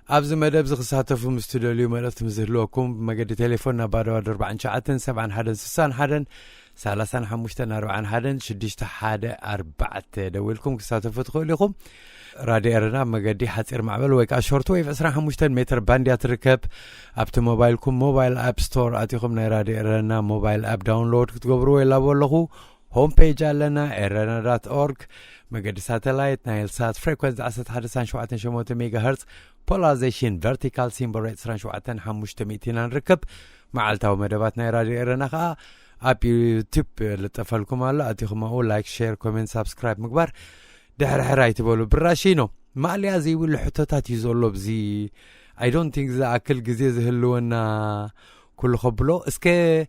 أبز مدب زخصاتفو مستوديو مالت مزهلوكم بمقد تليفوننا بارو 4 7 1 6 1 3 5 4 1 6 1 4 دويلكم كساتفو تخوليكم رادي ارنا مقدي حصير معبل ويكا شورت ويف 15 متر بانديا تركب ابت موبايلكم موبايل اب ستور اتيكم ناي رادي ارنا موبايل اب داونلود تغبروا ولا بولخو هوم بيج لنا erna.org مقدي ساتلايت نايل سات فريكوينس 11.7 ميجا هرتز بولاريزيشن فيرتيكال سيمبل ريت 11.5 نركب معلتاو مدباتنا راديو إرنا خا اب يوتيوب لتفلكم الله اتيكم اقول لايك شير كومنت سبسكرايب مكبر دحر حراي تبولو براشينو ما لي زي ولا حتتات يزولو بزي اي دونت ثينك ذا اكل غزي زهلونا كل خبلو اسكي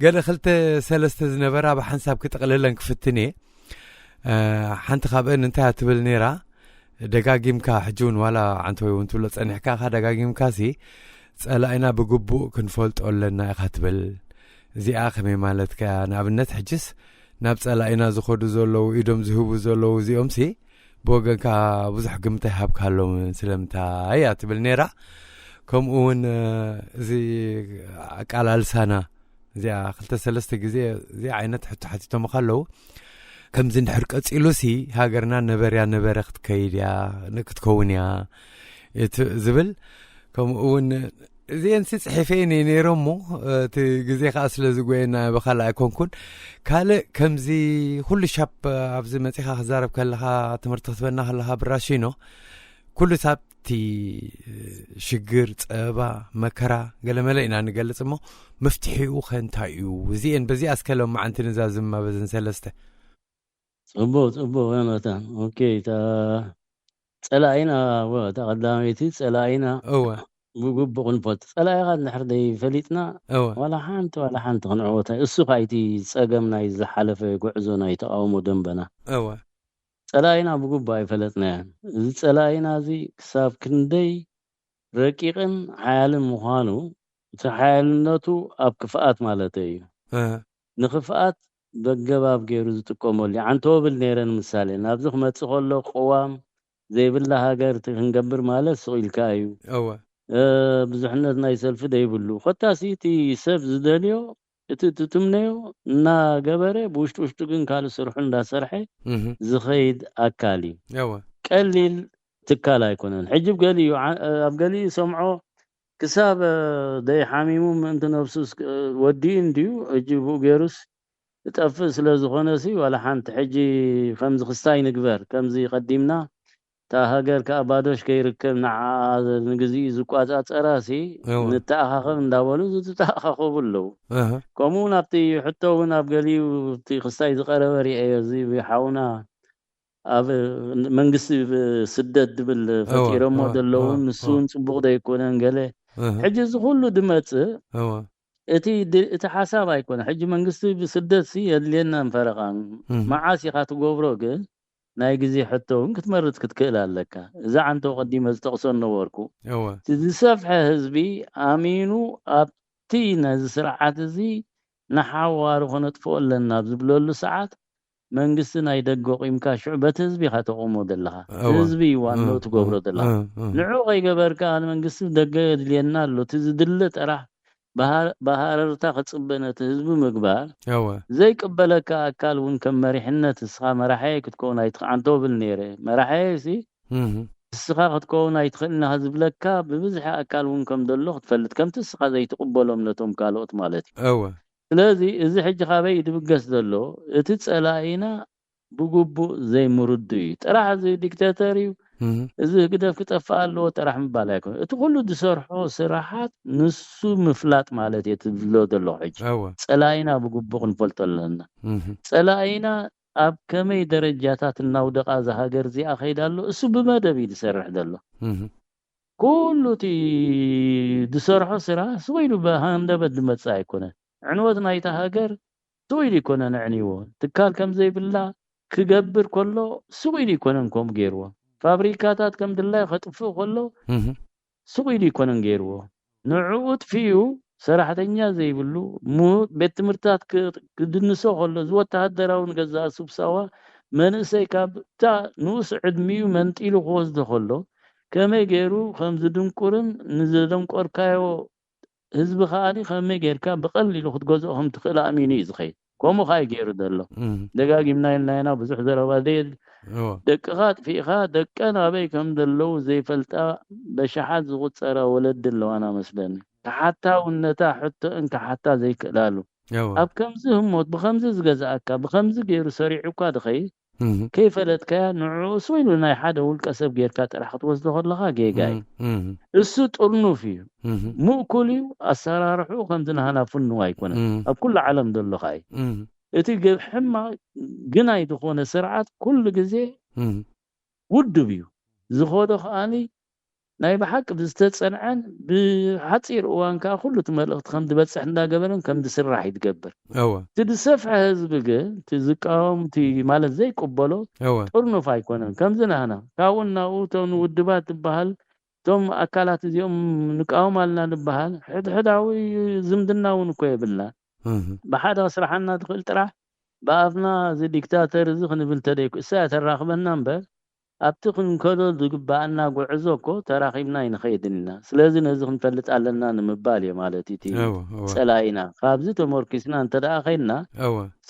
قال خلت سلسته زنبرا بحنساب كتقللن كفتني حنت خابن انتهى تبل نيرا دقاقيمكا حجون ولا عنتوي وانتو لتصنحكا خا دقاقيمكاسي ጸላይና ብግቡእ ክንፈልጦ ኣለና ኢኻ ትብል እዚኣ ከመይ ማለትካ ንኣብነት ሕጅስ ናብ ጸላይና ዝኸዱ ዘለዉ ኢዶም ዝህቡ ዘለዉ እዚኦም ሲ ብወገንካ ብዙሕ ግምት ይሃብካሎም ስለምንታይ እያ ትብል ነይራ ከምኡ እውን እዚ ኣቃላልሳና እዚኣ 2-3 ግዜ እዚ ዓይነት ሕቶ ሓቲቶም ካለው ከምዚ እንድሕር ቀፂሉሲ ሃገርና ነበረ ክትከይድ እያ ክትከውን እያ ዝብል ከምኡ እውን እዚን ጽሒፈይኒ ነይሮሞ እቲ ግዜ ከዓ ስለ ዝጎየና በኻልእ ኣይኮንኩን ካልእ ከምዚ ኩሉ ሻፕ ኣብዚ መፂኻ ክዛረብ ከለኻ ትምህርቲ ክትበና ከለኻ ብራሽኖ ኩሉ ሳብቲ ሽግር ፀባ መከራ ገለመለ ኢና ንገልጽ እሞ መፍትሒኡ ከንታይ እዩ እዚአን በዚ ኣስከሎም ማዓንቲ ንዛዝማ በዘን ሰለስተ ጽቡቅ ወናታን ኦኬ ታ ጸላይና ወተቀዳሚቲ ጸላይና እወ بقول نفوت صلاة غاد نحردي فليتنا ولا حانت خنعوتها السوق ايتي صقمنا يزحلف غعزونا يتقاومو دنبنا صلاينا بقول باي فلتنا صلاينا زي كساب كندي رقيقن حال مخانو تحالنتو اب كفاءات مالتي نخفاءات بجباب غيرو تقومولي عنتو بالنيرن مثالي نابزخ متصخلو قوام زي بالله هاجر تنقبر مالت سويلكايو ብዙሕነት ናይ ሰልፊ ደይብሉ ኸታሲቲ ሰብ ዝደልዮ እቲ ትምነዮ እና ገበረ ብውሽጡ ግን ካል ስርሑ እንዳሰርሐ ዝኸይድ አካሊ ቀሊል ትካል አይኮነን ሕጅብ ገሊዩ ኣብ ገሊ ሰምዖ ክሳብ ደይ ሓሚሙ እንተ ነፍሱስ ወዲ እንዲዩ ሕጅብ ገይሩስ ተጠፍ ስለ ዝኾነሲ ወላ ሓንቲ ሕጂ ከምዚ ክስታይ ንግበር ከምዚ ቀዲምና ታሃገር ከአባዶሽ ከይርከብ ንግዚ ዝቋጻጸራሲ ንተኣኻኸብ እንዳበሉ ዝተኣኻኸቡለው ከምኡን ኣብቲ ሕቶውን ኣብ ገሊው እቲ ክስታይ ዝቀረበ ሪአዮ እዚ ብሓውና ኣብ መንግስቲ ስደት ድብል ፈጢሮሞ ደለው ንሱን ጽቡቕ ደይኮነን ገለ ሕጂ ዝኹሉ ድመጽእ እቲ ሓሳብ ኣይኮነ ሕጂ መንግስቲ ብስደት ሲ የድልየና እንፈረቓን መዓስ ኢኻ ትገብሮ ግን ናይ ግዜ ሕቶውን ክትመርጽ ክትክእል ኣለካ እዛ አንተ ቀዲመ ዝተቕሶን ነበርኩ ዝሰፍሐ ህዝቢ ኣሚኑ ኣብቲ ነዚ ስርዓት እዚ ንሓዋሩ ኾነጥፎ ኣለና ዝብለሉ ሰዓት መንግስቲ ናይ ደገ ቂምካ ሽዕበት ህዝቢ ከተቆሞ ደለኻ ህዝቢ ዋናው ትገብሮ ደለኻ ንዑ ከይገበርካ መንግስቲ ደገ የድልየና ኣሎ ትዝድለ ጥራሕ ባህርርታ ክጽበነት ህዝብ ምግባር ዘይ ቅበለካ አካል ውን ከመሪሕነት እስኻ መራሐይ ክትኮን ኣይትኻንቶ ብል ነይረ መራሐይሲ እስኻ ክትኮን ኣይትኽልና ዝብለካ ብብዝሕ አካል ውን ከም ደሎ ክትፈልጥ ከምቲ እስኻ ዘይትቅበሎም ነቶም ካልኦት ማለት እዩ ስለዚ እዚ ሕጂ ካበይ ድብገስ ደሎ እቲ ጸላይና ብግቡእ ዘይምርዱ እዩ ጥራሕ እዚ ዲክታተር እዩ እዚ ግደፍ ክጠፋ ኣሎ ጥራሕ ምባል ኣይኮን እቲ ኩሉ ዝሰርሖ ስራሓት ንሱ ምፍላጥ ማለት የትብሎ ደሎ ሕጂ ጸላይና ብግቡእ ክንፈልጦ ኣለና ጸላይና ኣብ ከመይ ደረጃታት እናውደቃ ዝሃገር እዚኣ ከይዳሎ እሱ ብመደብ ይሰርሕ ደሎ ኩሉ እቲ ዝሰርሖ ስራሕ ስወይሉ በሃንደበት ዝመጽእ ኣይኮነን ዕንወት ናይታ ሃገር ስወይሉ ይኮነን ዕንይዎ ትካል ከም ዘይብላ ክገብር ከሎ ስወይሉ ይኮነን ከም ገይርዎ ፋብሪካታት ከም ድላይ ኸጥፉ ከሎ ስወይሉ ይኮነን ገይርዎ ንዑኡ ጥፊኡ ሰራሕተኛ ዘይብሉ ቤት ትምህርታት ክድንሶ ከሎ ዝወታደራውን ገዛ ስብሰባ መንእሰይ ካብታ ንኡስ ዕድሚዩ መንጢሉ ክወስዶ ከሎ ከመይ ገይሩ ከምዚ ድንቁርን ንዘደንቆርካዮ ህዝቢ ኸኣኒ ከመይ ጌርካ ብቐሊሉ ክትገዝኦ ከም ትኽእል ኣሚኑ እዩ ዝኸይድ ከምኡ ኸይ ገይሩ ደሎ ደጋጊምና ኢልናይና ብዙሕ ዘረባ ደል ደቅኻ ጥፊኻ ደቀን ኣበይ ከም ደለው ዘይፈልጣ በሸሓት ዝቁፀረ ወለድ ኣለዋና መስለኒ ካሓታውነታ ሕቶ እንካሓታ ዘይክእላሉ ኣብ ከምዚ ህሞት ብከምዚ ዝገዛእካ ብከምዚ ገይሩ ሰሪዑካ ድኸይ ከይፈለጥካ ንዑ ስወይሉ ናይ ሓደ ውልቀ ሰብ ጌርካ ጥራሕ ክትወስዶ ከለኻ ጌጋይ እሱ ጥርኑፍ እዩ ሙእኩል እዩ ኣሰራርሑ ከምዚ ናህና ፍኑ ኣይኮነን ኣብ ኩሉ ዓለም ደሎኻ እቲ ሕማ ግናይ ዝኾነ ስርዓት ኩሉ ግዜ ውድብ እዩ ዝኸዶ ኸኣኒ ናይ ብሓቂ ብዝተጸንዐን ብሓጺር እዋን ከዓ ኩሉ ትመልእኽቲ ከም ትበጽሕ እንዳገበረን ከም ዝስራሕ ይትገብር እወ ትድሰፍሐ ህዝቢ ግን ትዝቃወም ማለት ዘይቅበሎ ጥርኑፍ ኣይኮነን ከምዚ ናህና ካብኡ ናብኡ እቶም ውድባት ትበሃል እቶም ኣካላት እዚኦም ንቃወም ኣልና ንበሃል ሕድሕዳዊ ዝምድና እውን እኮ የብልና ብሓደ ስራሕና ትኽእል ጥራሕ ብኣፍና እዚ ዲክታተር እዚ ክንብል ተደይኩ እሳ ተራኽበና እምበር ኣብቲ ክንከዶ ዝግባአና ጉዕዞ እኮ ተራኺብና ይንኸይድና ስለዚ ነዚ ክንፈልጥ ኣለና ንምባል እየ ማለት እቲ ጸላኢና ካብዚ ተመርኪስና እንተደኣ ኸይድና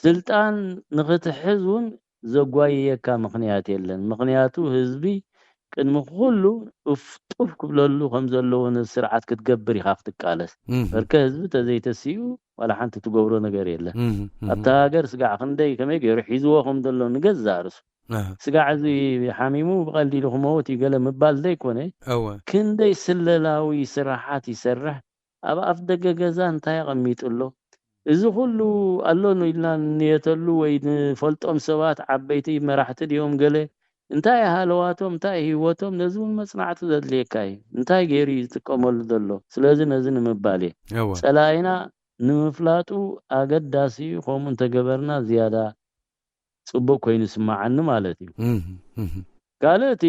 ስልጣን ንኽትሕዝ እውን ዘጓየየካ ምኽንያት የለን ምኽንያቱ ህዝቢ ቅድሚ ኩሉ እፍጡፍ ክብለሉ ከም ዘለዎ ስርዓት ክትገብር ኢኻ ክትቃለስ በርከ ህዝቢ ተዘይተሲኡ ወላ ሓንቲ ትገብሮ ነገር የለን ኣብታ ሃገር ስጋዕ ክንደይ ከመይ ገይሩ ሒዝዎ ከም ዘሎ ንገዛእ ርእሱ ስጋዕ እዚ ሓሚሙ ብቐሊሉ ክመውት ይገለ ምባል ዘይኮነ ክንደይ ስለላዊ ስራሓት ይሰርሕ ኣብ ኣፍ ደገ ገዛ እንታይ ኣቐሚጡሎ እዚ ኩሉ ኣሎኑ ኢልና ንየተሉ ወይ ንፈልጦም ሰባት ዓበይቲ መራሕቲ ድዮም ገለ እንታይ ሃለዋቶም እንታይ ህይወቶም ነዚ መጽናዕቲ ዘድልየካ እዩ እንታይ ገይሩ ይጥቀመሉ ዘሎ ስለዚ ነዚ ንምባል ጸላኢና ንምፍላጡ ኣገዳሲ ከምኡ እንተገበርና ዝያዳ ጽቡቅ ኮይኑ ስማዓኒ ማለት እዩ ካልእቲ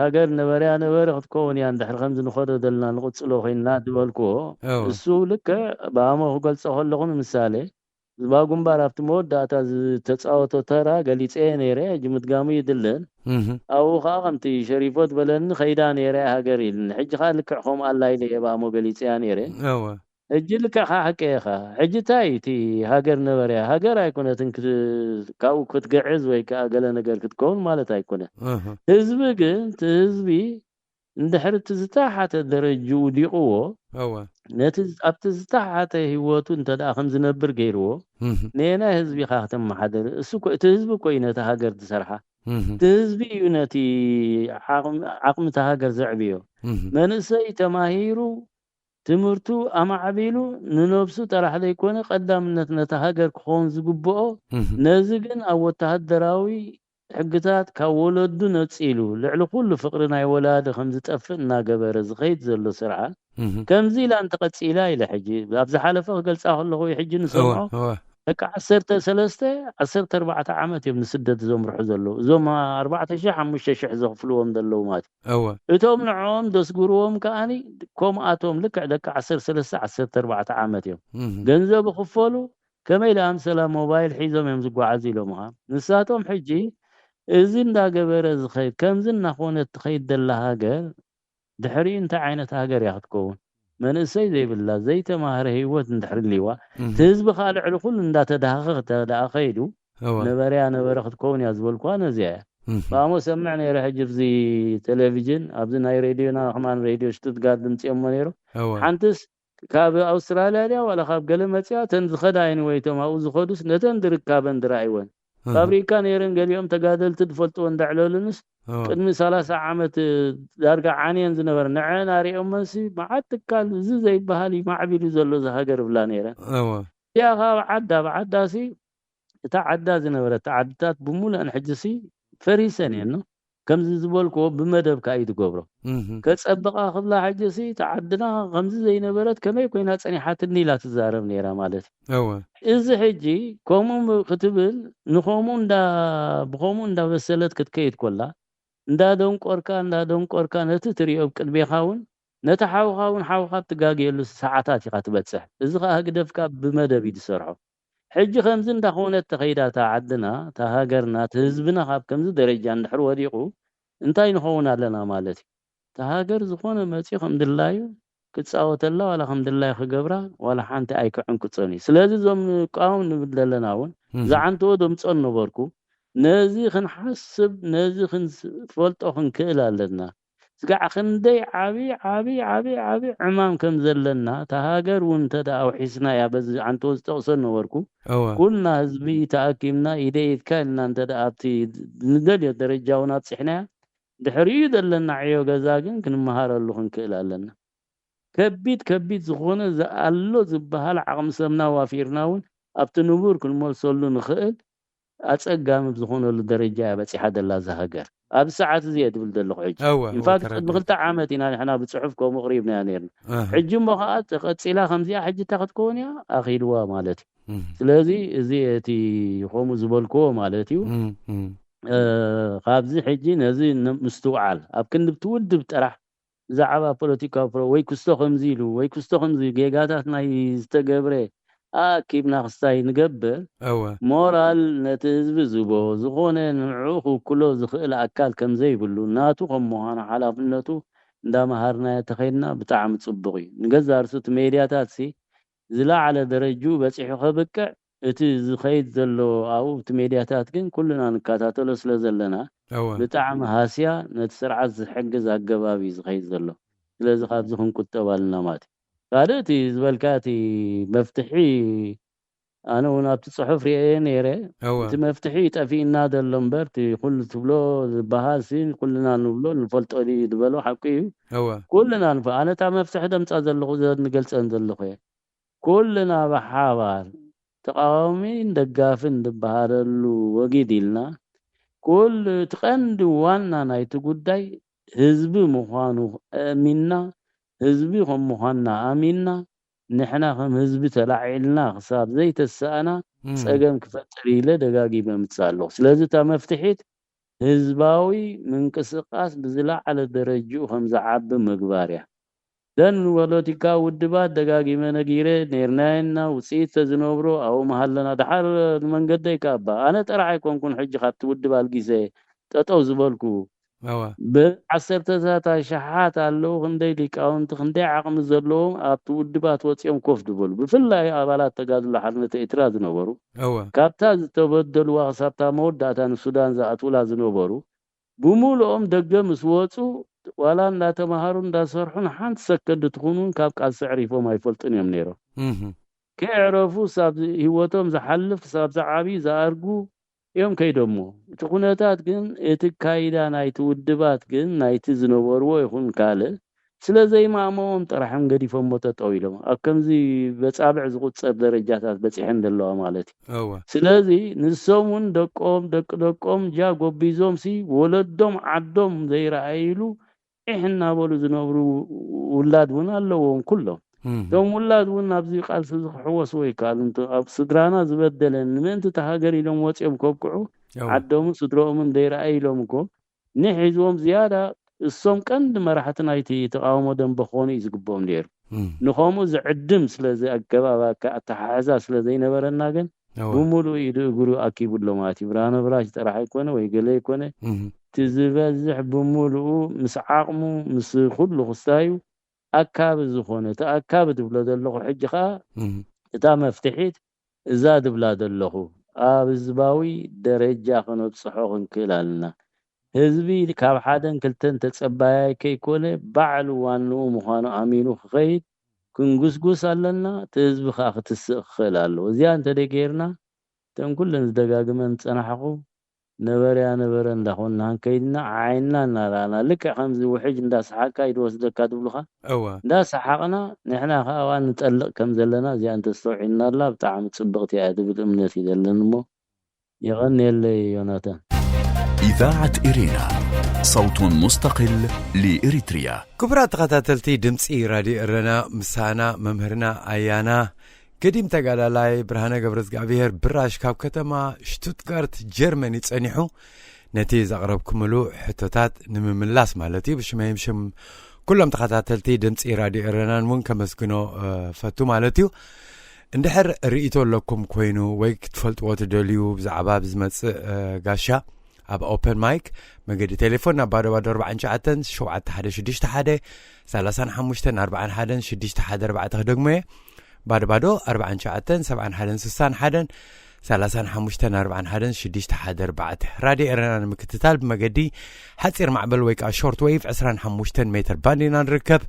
ሃገር ነበርያ ነበረ ክትከውን ያ እንድሕር ከምዚ ንኸዶ ዘለና ንቕፅሎ ኮይንና ድበልክዎ እሱ ልክ ብኣሞ ክገልጾ ከለኹ ምሳሌ ዝባጉምባር ኣብቲ መወዳእታ ዝተፃወቶ ተራ ገሊፀ ነይረ ጅምትጋሙ ይድለን ኣብኡ ከዓ ከምቲ ሸሪፎት በለኒ ኸይዳ ነይረ ሃገር ኢልን ሕጂ ከዓ ልክዕ ከምኡ ኣላ ኢለ የብኣሞ ገሊፀያ ነይረ ሕጂ ልክዕ ከዓ ሓቀየኻ ሕጂ እንታይ እቲ ሃገር ነበርያ ሃገር ኣይኮነትን ካብኡ ክትገዕዝ ወይ ከዓ ገለ ነገር ክትከውን ማለት ኣይኮነን ህዝቢ ግን እቲ ህዝቢ እንድሕር እቲ ዝተሓተ ደረጅኡ ዲቕዎ ነቲ ኣብቲ ዝተሓተ ህይወቱ እንተደኣ ከም ዝነብር ገይርዎ ነና ህዝቢ ካ ከተመሓደር እሱ እቲ ህዝቢ ኮይ ነቲ ሃገር ዝሰርሓ እቲ ህዝቢ እዩ ነቲ ዓቕሚ እቲ ሃገር ዘዕብዮ መንእሰይ ተማሂሩ ትምህርቱ ኣማዕቢሉ ንነብሱ ጥራሕ ዘይኮነ ቀዳምነት ነቲ ሃገር ክኸውን ዝግብኦ ነዚ ግን ኣብ ወተሃደራዊ ሕግታት ካብ ወለዱ ነፂሉ ልዕሊ ኩሉ ፍቅሪ ናይ ወላደ ከም ዝጠፍእ እናገበረ ዝኸይድ ዘሎ ስርዓት ከምዚ ኢላ እንተቐፂላ ኢለ ሕጂ ኣብ ዝሓለፈ ክገልፃ ከለኹ ሕጂ ንሰምዖ ደቂ 13 ዓመት እዮም ንስደት ዘምርሑ ዘለዉ እዞም 4,000-5,000 ዘኽፍልዎም ዘለዉ ማለት እቶም ንዕኦም ደስጉርዎም ከዓኒ ከምኣቶም ልክዕ ደቂ 13-14 ዓመት እዮም ገንዘብ ክፈሉ ከመይ ለኣምሰላ ሞባይል ሒዞም እዮም ዝጓዓዙ ኢሎም ንሳቶም ሕጂ እዚ እንዳገበረ ዝኸይድ ከምዚ እናኾነት ትኸይድ ዘላ ሃገር ድሕሪ እንታይ ዓይነት ሃገር እያ ክትከውን መንእሰይ ዘይብላ ዘይተማሃረ ህይወት እንድሕር ሊዋ ህዝቢ ከዓ ልዕሊ ኩሉ እንዳተዳኸኸ ተዳኣ ኸይዱ ነበርያ ነበረ ክትከውን እያ ዝበልኳ ነዚያ ብኣሞ ሰምዕ ነይረ ሕጂ ብዚ ቴሌቪዥን ኣብዚ ናይ ሬድዮና ኸማን ሬድዮ ሽቱትጋርት ድምፂኦሞ ነይሩ ሓንትስ ካብ ኣውስትራልያ ድያ ዋላ ካብ ገለ መፅያ ተን ዝኸዳ ወይቶም ኣብኡ ዝኸዱስ ነተን ድርካበን ድራእይወን ፋብሪካ ነይረን ገሊኦም ተጋደልቲ ትፈልጥዎ እንዳዕለሉንስ ቅድሚ 30 ዓመት ዳርጋ ዓንየን ዝነበረ ንዐን ኣሪኦም መሲ መዓት ትካል እዚ ዘይበሃል ማዕቢሉ ዘሎ ዝሃገር ብላ ነይረ ያ ካብ ዓዳሲ እታ ዓዳ ዝነበረት ዓድታት ብሙሉአን ሕጂሲ ፈሪሰን እየን ከምዚ ዝበልክዎ ብመደብካ እዩ ትገብሮ ከፀብቃ ክብላ ሕጂሲ ተዓድና ከምዚ ዘይነበረት ከመይ ኮይና ፀኒሓትኒ ኢላ ትዛረብ ነይራ ማለት እዩ እዚ ሕጂ ከምኡ ክትብል ንኸምኡ ብኸምኡ እንዳበሰለት ክትከይድ ኮላ እንዳደንቆርካ ነቲ ትሪኦ ቅድሜኻ እውን ነቲ ሓውኻ እውን ሓውኻ ትጋግየሉ ሰዓታት ኢኻ ትበፅሕ እዚ ከዓ ግደፍካ ብመደብ እዩ ዝሰርሖ ሕጂ ከምዚ እንዳኾነት ተኸይዳታ ዓድና ተሃገርና ህዝብና ካብ ከምዚ ደረጃ እንድሕር ወዲቑ እንታይ ንኸውን ኣለና ማለት እዩ ተሃገር ዝኾነ መፂኡ ከም ድላዩ ክትፃወተላ ዋላ ከም ድላዩ ክገብራ ዋላ ሓንቲ ኣይክዕንክፆን እዩ ስለዚ እዞም ቃውም ንብል ዘለና እውን ዝዓንትዎ ድምፆን ነበርኩ ነዚ ክንሓስብ ነዚ ክንፈልጦ ክንክእል ኣለና ስጋዕ ክንደይ ዓብይ ዕማም ከም ዘለና ተሃገር እውን ተደኣ ውሒስና እያ በዚ ዓንትዎ ዝጠቕሶን ነበርኩ ኩልና ህዝቢ ተኣኪብና ኢደኢድካ ኢልና እንተደኣ ኣብቲ ንደልዮ ደረጃ እውን ኣብፅሕናያ ድሕሪኡ ዘለና ዕዮ ገዛ ግን ክንመሃረሉ ክንክእል ኣለና ከቢድ ዝኾነ ኣሎ ዝበሃል ዓቕሚ ሰብና ዋፊርና እውን ኣብቲ ንቡር ክንመልሰሉ ንኽእል ኣፀጋሚ ዝኾነሉ ደረጃ እያ በፂሓ ዘላ ዝሃገር اب ساعات زي دبل دلخ حج انفاكت بخلت عامتنا احنا بصحفكم قريبنا نيرنا حج مخات قصيلا خمسيا حج تاخذكون يا اخيلوا مالتي ስለዚህ እዚቲ ኾሙ ዝበልኮ ማለት እዩ ካብዚ ሕጂ ነዚ ምስተውዓል ኣብ ክንድ ብትውድብ ጥራሕ ዛዕባ ፖለቲካ ወይ ክስቶ ከምዚ ኢሉ ወይ ክስቶ ከምዚ ጌጋታት ናይ ዝተገብረ ኣኪብና ክስታይ ንገብር ሞራል ነቲ ህዝቢ ዝቦ ዝኾነ ንዑ ኩሎ ዝኽእል ኣካል ከም ዘይብሉ ናቱ ከምሆነ ሓላፍነቱ እንዳማሃርና ተኸይና ብጣዕሚ ጽቡቕ እዩ ንገዛርሱት ሜዲያታት ሲ ዝላዓለ ደረጁ በጽሑ ኸብቅዕ እቲ ዝኸይድ ዘሎ ኣው እቲ ሜዲያታት ግን ኩልና ንካታተሎ ስለ ዘለና ብጣዕሚ ሃስያ ነቲ ስርዓት ዝሕግዝ ኣገባቢ ዝኸይድ ዘሎ ስለዚ ካብዚ ክንቁጠባልና ማለት ካልእቲ ዝበልካቲ መፍትሒ ኣነ ወናብቲ ጽሑፍ ሪኤ ነይረ እቲ መፍትሒ ጠፊእና ዘሎ እምበርቲ ኩሉ ትብሎ ዝበሃል ሲን ኩልና ንብሎ ንፈልጦ ድበሎ ሓቂ እዩ ኩልና ኣነ ታ መፍትሒ ደምፃ ዘለኹ ዝገልጸን ዘለኹ كلنا بحوار تقاومين دقافن دبهارلو وقيدلنا كل تقند وانا نايت قداي حزب مخانو امنا حزبي هم مخانا امنا نحنا هم حزب تلعلنا حساب زي تسانا صقم كفتري له دغاغي بمتصالو ስለዚህ ተመፍትሒት ህዝባዊ መንቀሳቀስ በዝላ على درجه هم زعب مغباريا دن ولوتيكا ودبات دغاغي منغيره نيرناينا وصيت تزنوبرو او محلنا دحر منغد يكابا انا طرعي كونكون حج خات ودبال غيسه تطو زبلكو ب10 ذات شحات አለው እንደ ሊቃውንት እንደ አቅም ዘሎም አቱ ودبات ወጽም ኮፍ ድበሉ በፍላይ አባላት ተጋድሎ ሐርነት ኢትራዝ ነበሩ ካብታ ዝተበደሉ ዋሳብታ መወዳታን ሱዳን ዛአቱላ ዝነበሩ በሙሉኦም ደገም ስወጹ ولا لا تمهارون دا سرحون حانت سكد تخونون كاب قال سعريفو ما يفلطن يم نيرو كيعرفوا صاب هيوتهم زحلف صاب زعابي زارغو يوم كيدمو تخونتات ግን እትካይዳ ናይት ውድባት ግን ናይት ዝነበርዎ ይኹን ካለ ስለዚህ ማሞም ጥራሕም ገዲፎም ተጠው ኢሎም አከምዚ በጻብዕ ዝቁጸር ደረጃታት በጽሕን ደለዋ ማለት ስለዚህ ንሶሙን ደቆም ጃ ጎቢዞም ሲ ወለዶም ዓዶም ዘይራአይሉ إحنا بولو زنورو ولاد ونا لهم كلهم دوم ولاد ونا بزي قال حوس ويكال انت اب صدرانا زبدلن من انت تهاجري لهم وصيم كوكعو عدوم صدروم دير ايلوم كو نحيزوم زياده الصوم كند مرحتنا يتي تقاومو دم بخوني يزقبوم دير نخومو زعدم سلازي اكبابا كاتحازا سلازي نبرنا كن بمولو يدغرو اكيب لوماتي برانا براش طرح يكون وي غلي يكون تزبزح بمولو مسعاقمو مس كل خصايو اكاب زخونه تاكاب دبلاد الله حجخا تا مفتحيت زاد بلاد الله ابزباوي درجه خنوت صحوخن كلالنا حزبي كاب حدن كلتن تصباي كيكونه بعل وانو مخانو امينو خيد كنغسغس علنا تزب خاخ تسخلالو زيان تدغيرنا تن كلن دغاغمن صنحقو نبريا نبر እንደሆነን ከይድና አይና ናራና ልክ خمس وحج እንዳስሐቃ ይወስደካ ድብሉኻ እንዳስ ሐቅና ንሕና ኸዋን ንጠልቅ ከም ዘለና እዚ አንተ ተስተውዒና አላ በጣም ጽብቅት ያድብል እምነት ይደለንሞ يغني اللي يوناتان إذاعة إرينا صوت مستقل لإريتريا كبرات قتاتلتي دمصي رادي إرنا مسانا ممهرنا أيانا قديم تقالالاي برهانا قبرز قابير براش كاب كتما شتوتغارت جيرماني تصنيحو نتيز أقربكم له حتوتات نمملاس مالتي بش ما يمشم كلهم تقاتلتي دمصي رادي إرنا نون كمسكنو فتو مالتيو اندحر رئيتو لكم كوينو ويك تفلت واتدوليو بزعباب زمت قاشا اب اوبن مايك مقدي تليفون بادو 4 شعتن شو عت حدا شديش تحده 35 41 شديش تحده 4 تخدمه بادو 4 شعتن 7 حدن 60 حدن 35 41 شديش تحده 4 رادي إرنا مكتتال بمقدي حتصير معبل ويك شورت ويف 25 متر باندينا نركب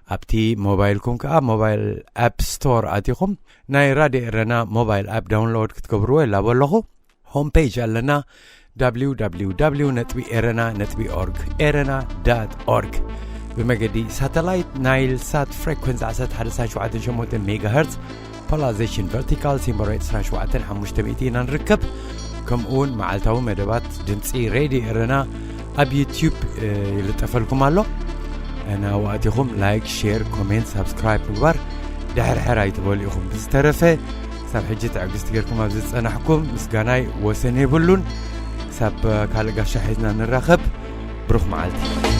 ابتي موبايلكم كا موبايل اب ستور اتيكم ناي رادي إرنا موبايل اب داونلود كتكبروا لا بلغو هوم بيج لنا www.netbeerena.org erena.org بمقدي ساتلايت نايل سات فريكونس عسات حدثان شوعاتن شموتن ميجا هرتز بولازيشن فيرتيكال سيمبريت سران شوعاتن حموشتميتين نركب كم اون معالتاو مدبات دمسي رادي إرنا ኣብ ዩቲዩብ ይልጠፈልኩም ኣሎ أنا وقتكم لايك شير كومنت سبسكرايب مغبار دحر حراي تبوليكم بزترفه سب حجه تعقست غيركم ابز صنحكم مسغناي وسني بلون سب كالغا شحيزنا نرخب بروح معلتي